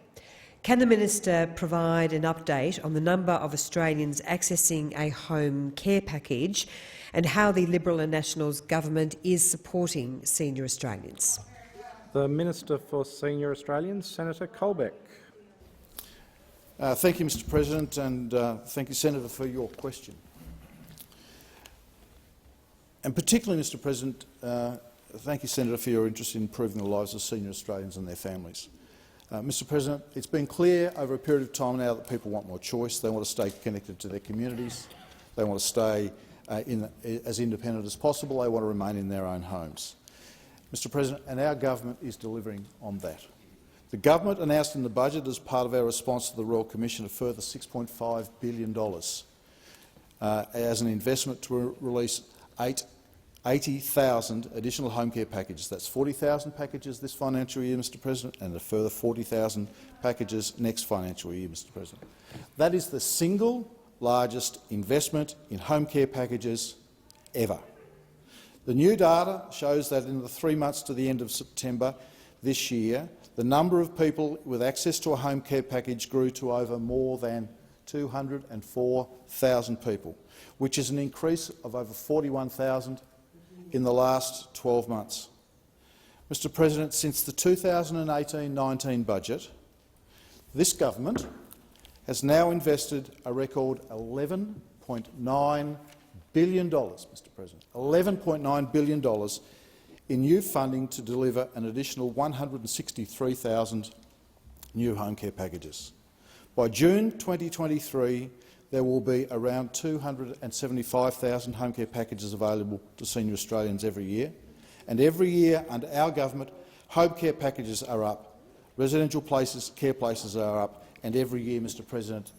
Can the Minister provide an update on the number of Australians accessing a home care package and how the Liberal and Nationals government is supporting senior Australians? The Minister for Senior Australians, Senator Colbeck. Thank you, Mr. President, and thank you, Senator, for your question. And particularly, Mr. President, thank you, Senator, for your interest in improving the lives of senior Australians and their families. Mr. President, it's been clear over a period of time now that people want more choice. They want to stay connected to their communities. They want to stay as independent as possible. They want to remain in their own homes. Mr. President, and our government is delivering on that. The government announced in the budget, as part of our response to the Royal Commission, a further $6.5 billion as an investment to release 80,000 additional home care packages. That's 40,000 packages this financial year, Mr. President, and a further 40,000 packages next financial year, Mr. President. That is the single largest investment in home care packages ever. The new data shows that in the 3 months to the end of September this year, the number of people with access to a home care package grew to over more than 204,000 people, which is an increase of over 41,000 in the last 12 months. Mr. President, since the 2018-19 budget, this government has now invested a record $11.9 billion, Mr. President, $11.9 billion in new funding to deliver an additional 163,000 new home care packages. By June 2023, there will be around 275,000 home care packages available to senior Australians every year. And every year under our government, home care packages are up, residential places, care places are up, and every year, Mr. President,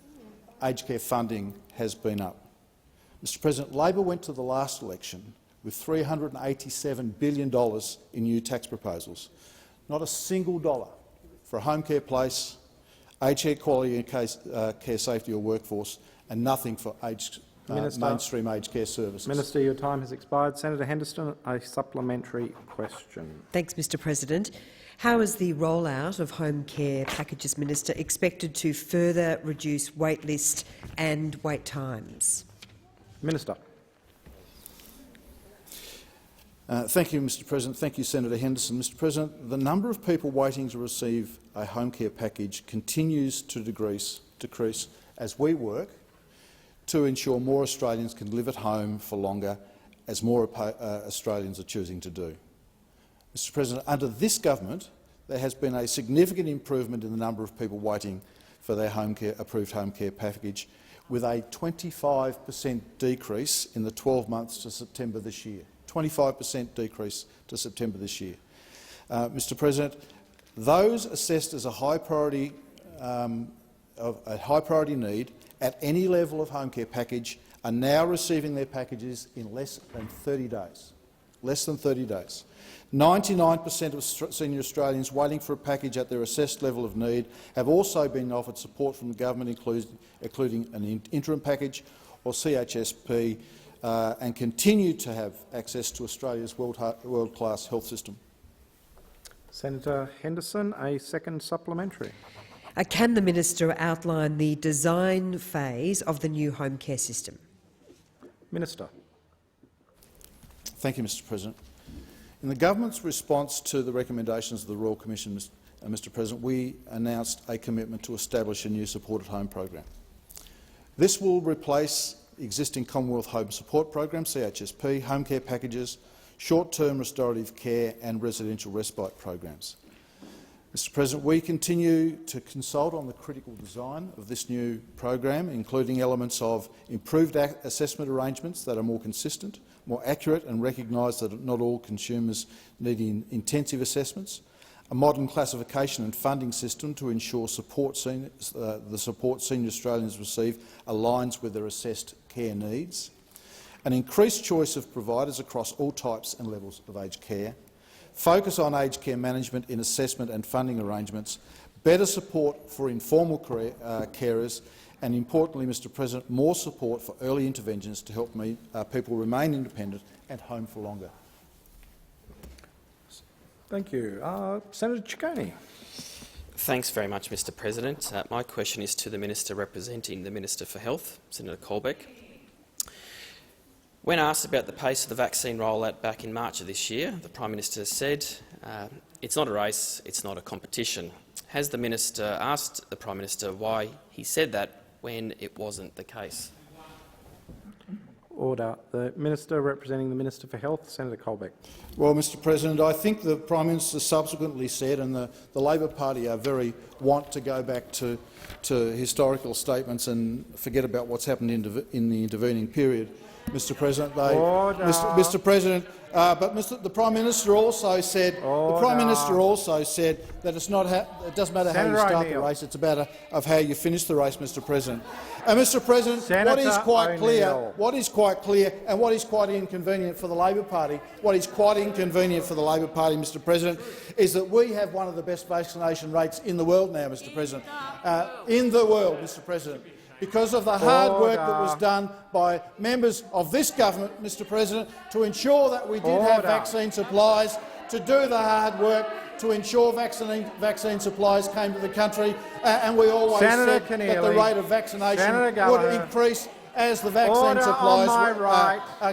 aged care funding has been up. Mr. President, Labor went to the last election with $387 billion in new tax proposals. Not a single dollar for a home care place, aged care quality and care safety or workforce, and nothing for mainstream aged care services. Minister, your time has expired. Senator Henderson, a supplementary question. Thanks, Mr. President. How is the rollout of home care packages, Minister, expected to further reduce wait list and wait times? Minister. Thank you, Mr. President. Thank you, Senator Henderson. Mr. President, the number of people waiting to receive a home care package continues to decrease as we work to ensure more Australians can live at home for longer, as more Australians are choosing to do. Mr. President, under this government, there has been a significant improvement in the number of people waiting for their approved home care package, with a 25% decrease in the 12 months to September this year. 25% decrease to September this year. Mr. President, those assessed as a high priority need at any level of home care package are now receiving their packages in less than 30 days. Less than 30 days. 99% of senior Australians waiting for a package at their assessed level of need have also been offered support from the government, including an interim package or CHSP, and continue to have access to Australia's world-class health system. Senator Henderson, a second supplementary. Can the Minister outline the design phase of the new home care system? Minister. Thank you, Mr. President. In the government's response to the recommendations of the Royal Commission, Mr President, we announced a commitment to establish a new support-at-home program. This will replace existing Commonwealth Home Support Program, CHSP, home care packages, short-term restorative care and residential respite programs. Mr President, we continue to consult on the critical design of this new program, including elements of improved assessment arrangements that are more consistent, more accurate and recognise that not all consumers need intensive assessments, a modern classification and funding system to ensure the support senior Australians receive aligns with their assessed care needs, an increased choice of providers across all types and levels of aged care, focus on aged care management in assessment and funding arrangements, better support for informal carers and, importantly, Mr President, more support for early interventions to help people remain independent and home for longer. Thank you. Senator Ciccone. Thanks very much, Mr President. My question is to the Minister representing the Minister for Health, Senator Colbeck. When asked about the pace of the vaccine rollout back in March of this year, the Prime Minister said, it's not a race, it's not a competition. Has the Minister asked the Prime Minister why he said that when it wasn't the case? Order. The Minister representing the Minister for Health, Senator Colbeck. Well, Mr President, I think the Prime Minister subsequently said, and the Labor Party are very want to go back to historical statements and forget about what's happened in the intervening period. Mr President, Mr President, the Prime Minister also said that it's not it doesn't matter how you start the race; it's a matter of how you finish the race, Mr President. And Mr President, what is quite clear, and what is quite inconvenient for the Labor Party, Mr President, is that we have one of the best vaccination rates in the world now, Mr President. In the world, Mr President. Because of the hard work that was done by members of this government, Mr President, to ensure that we did have vaccine supplies, to do the hard work to ensure vaccine supplies came to the country, and we always said that the rate of vaccination would increase as the vaccine supplies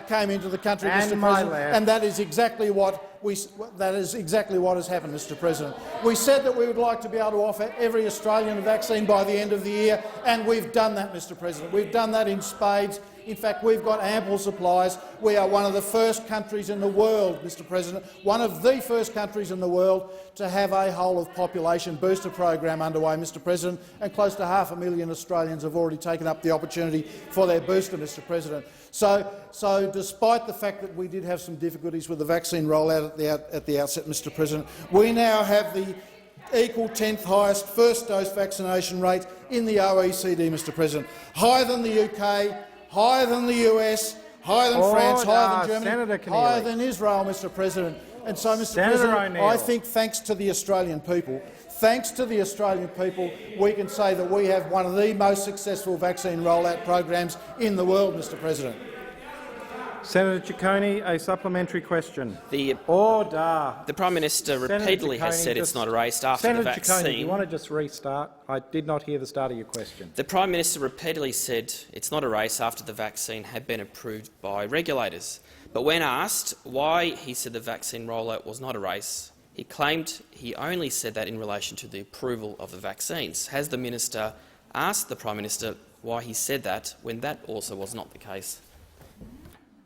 came into the country, Mr President, and that is exactly what has happened, Mr President. We said that we would like to be able to offer every Australian a vaccine by the end of the year, and we've done that, Mr President. We've done that in spades. In fact, we've got ample supplies. We are one of the first countries in the world, Mr President, one of the first countries in the world to have a whole-of-population booster program underway, Mr President, and close to 500,000 Australians have already taken up the opportunity for their booster, Mr President. So despite the fact that we did have some difficulties with the vaccine rollout at the outset, Mr President, we now have the equal 10th highest first-dose vaccination rate in the OECD, Mr President, higher than the UK, higher than the US, higher than France, higher than Germany, higher than Israel, Mr President. And so, Mr President, I think thanks to the Australian people, we can say that we have one of the most successful vaccine rollout programs in the world, Mr President. Senator Ciccone, a supplementary question. The Prime Minister repeatedly has said it's not a race after the vaccine. Senator Ciccone, do you want to just restart? I did not hear the start of your question. The Prime Minister repeatedly said it's not a race after the vaccine had been approved by regulators. But when asked why he said the vaccine rollout was not a race, he claimed he only said that in relation to the approval of the vaccines. Has the Minister asked the Prime Minister why he said that when that also was not the case?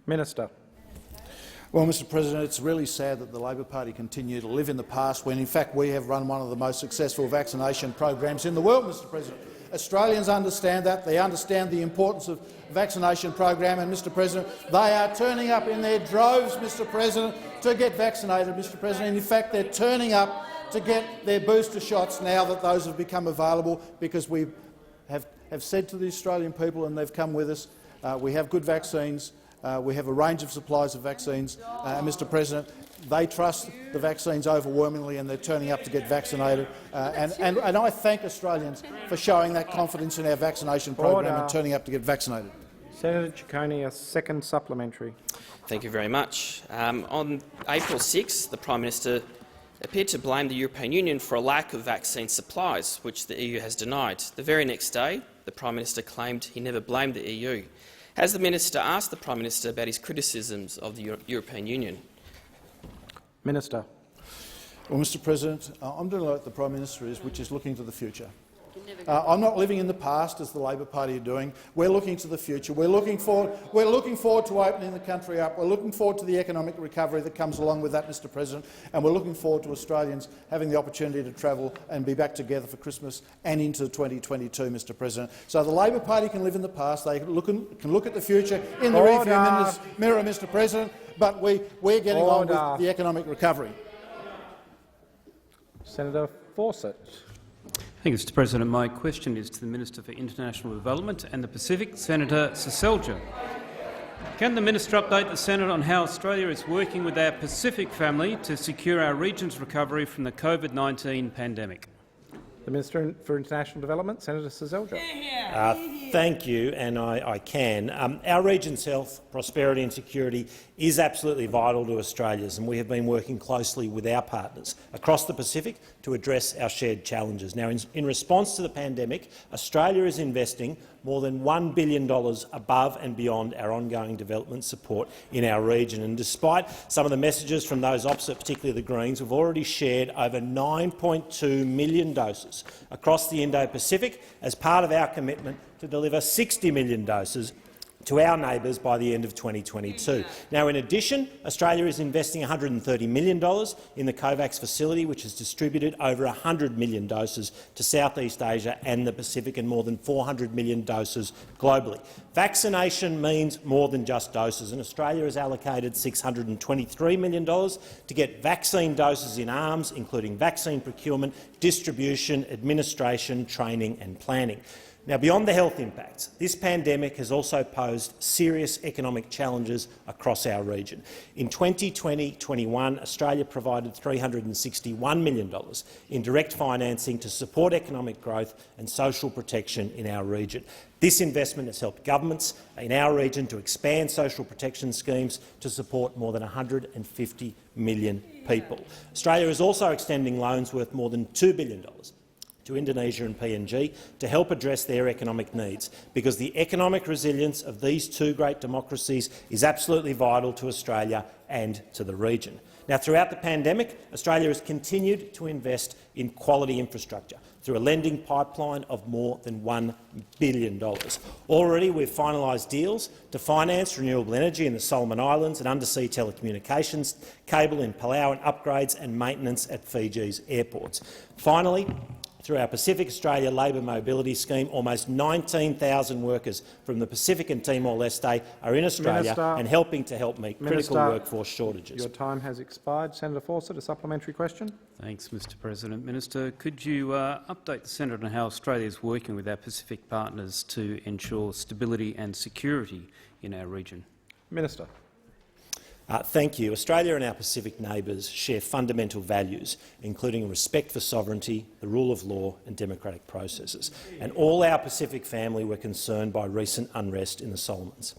Minister. Well, Mr President, it's really sad that the Labor Party continue to live in the past when, in fact, we have run one of the most successful vaccination programs in the world, Mr President. Australians understand that. They understand the importance of vaccination program, and, Mr President, they are turning up in their droves, Mr President, to get vaccinated, Mr President. And in fact, they're turning up to get their booster shots now that those have become available, because we have said to the Australian people, and they've come with us, we have good vaccines. We have a range of supplies of vaccines, and, Mr President, they trust the vaccines overwhelmingly, and they're turning up to get vaccinated. And I thank Australians for showing that confidence in our vaccination program and turning up to get vaccinated. Senator Ciccone, a second supplementary. Thank you very much. On April 6, the Prime Minister appeared to blame the European Union for a lack of vaccine supplies, which the EU has denied. The very next day, the Prime Minister claimed he never blamed the EU. Has the Minister asked the Prime Minister about his criticisms of the European Union? Minister. Well, Mr President, I'm doing what the Prime Minister is, which is looking to the future. I'm not living in the past, as the Labor Party are doing. We're looking to the future. We're looking forward to opening the country up. We're looking forward to the economic recovery that comes along with that, Mr President, and we're looking forward to Australians having the opportunity to travel and be back together for Christmas and into 2022, Mr President. So the Labor Party can live in the past. They can look at the future in the rearview mirror, Mr President, but we're getting on with the economic recovery. Senator Fawcett. Thank you, Mr President. My question is to the Minister for International Development and the Pacific, Senator Seselja. Can the Minister update the Senate on how Australia is working with our Pacific family to secure our region's recovery from the COVID-19 pandemic? The Minister for International Development, Senator Seselja. Thank you, and I can. Our region's health, prosperity and security is absolutely vital to Australia's, and we have been working closely with our partners across the Pacific to address our shared challenges. Now, in response to the pandemic, Australia is investing more than $1 billion above and beyond our ongoing development support in our region. And despite some of the messages from those opposite, particularly the Greens, we've already shared over 9.2 million doses across the Indo-Pacific as part of our commitment to deliver 60 million doses to our neighbours by the end of 2022. Now, in addition, Australia is investing $130 million in the COVAX facility, which has distributed over 100 million doses to Southeast Asia and the Pacific, and more than 400 million doses globally. Vaccination means more than just doses, and Australia has allocated $623 million to get vaccine doses in arms, including vaccine procurement, distribution, administration, training and planning. Now, beyond the health impacts, this pandemic has also posed serious economic challenges across our region. In 2020-21, Australia provided $361 million in direct financing to support economic growth and social protection in our region. This investment has helped governments in our region to expand social protection schemes to support more than 150 million people. Australia is also extending loans worth more than $2 billion to Indonesia and PNG to help address their economic needs, because the economic resilience of these two great democracies is absolutely vital to Australia and to the region. Now, throughout the pandemic, Australia has continued to invest in quality infrastructure through a lending pipeline of more than $1 billion. Already we've finalised deals to finance renewable energy in the Solomon Islands and undersea telecommunications cable in Palau, and upgrades and maintenance at Fiji's airports. Finally, through our Pacific Australia Labour Mobility Scheme, almost 19,000 workers from the Pacific and Timor-Leste are in Australia and helping to meet critical workforce shortages. Your time has expired. Senator Fawcett, a supplementary question. Thanks, Mr President. Minister, could you update the Senate on how Australia is working with our Pacific partners to ensure stability and security in our region? Minister. Thank you. Australia and our Pacific neighbours share fundamental values, including respect for sovereignty, the rule of law and democratic processes. And all our Pacific family were concerned by recent unrest in the Solomons.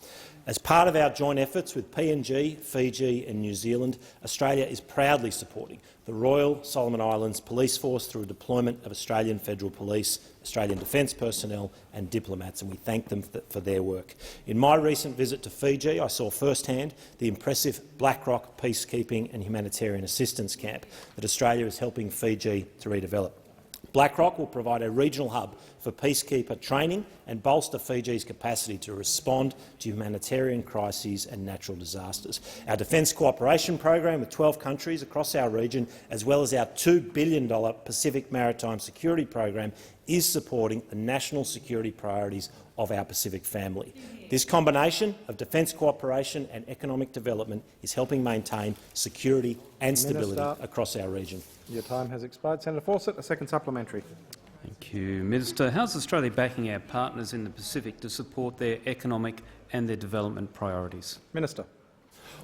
As part of our joint efforts with PNG, Fiji and New Zealand, Australia is proudly supporting the Royal Solomon Islands Police Force through deployment of Australian Federal Police, Australian Defence personnel and diplomats, and we thank them for their work. In my recent visit to Fiji, I saw firsthand the impressive Black Rock peacekeeping and humanitarian assistance camp that Australia is helping Fiji to redevelop. Black Rock will provide a regional hub for peacekeeper training and bolster Fiji's capacity to respond to humanitarian crises and natural disasters. Our defence cooperation program with 12 countries across our region, as well as our $2 billion Pacific Maritime Security program, is supporting the national security priorities of our Pacific family. This combination of defence cooperation and economic development is helping maintain security and stability across our region. Your time has expired. Senator Fawcett, a second supplementary. Thank you. Minister, how's Australia backing our partners in the Pacific to support their economic and their development priorities? Minister.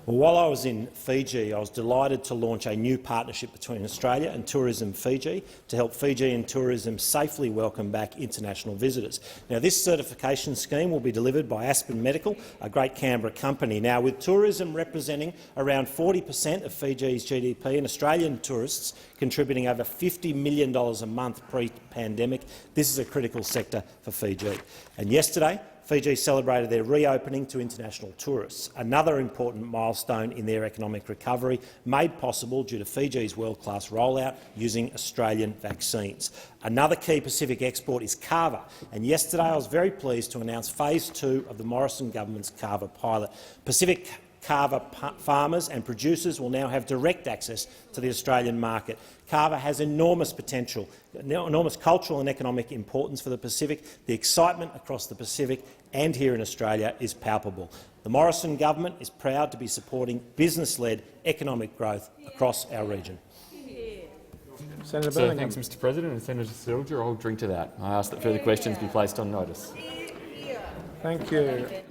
Well, while I was in Fiji, I was delighted to launch a new partnership between Australia and Tourism Fiji to help Fijian tourism safely welcome back international visitors. Now, this certification scheme will be delivered by Aspen Medical, a great Canberra company. Now, with tourism representing around 40% of Fiji's GDP and Australian tourists contributing over $50 million a month pre-pandemic, this is a critical sector for Fiji. And yesterday, Fiji celebrated their reopening to international tourists, another important milestone in their economic recovery, made possible due to Fiji's world-class rollout using Australian vaccines. Another key Pacific export is kava, and yesterday I was very pleased to announce Phase 2 of the Morrison government's kava pilot. Pacific kava farmers and producers will now have direct access to the Australian market. Kava has enormous potential, enormous cultural and economic importance for the Pacific. The excitement across the Pacific and here in Australia is palpable. The Morrison government is proud to be supporting business-led economic growth across our region. Senator So, Birmingham. thanks, Mr. President, and Senator Seselja. I'll drink to that. I ask that further questions be placed on notice. Thank you.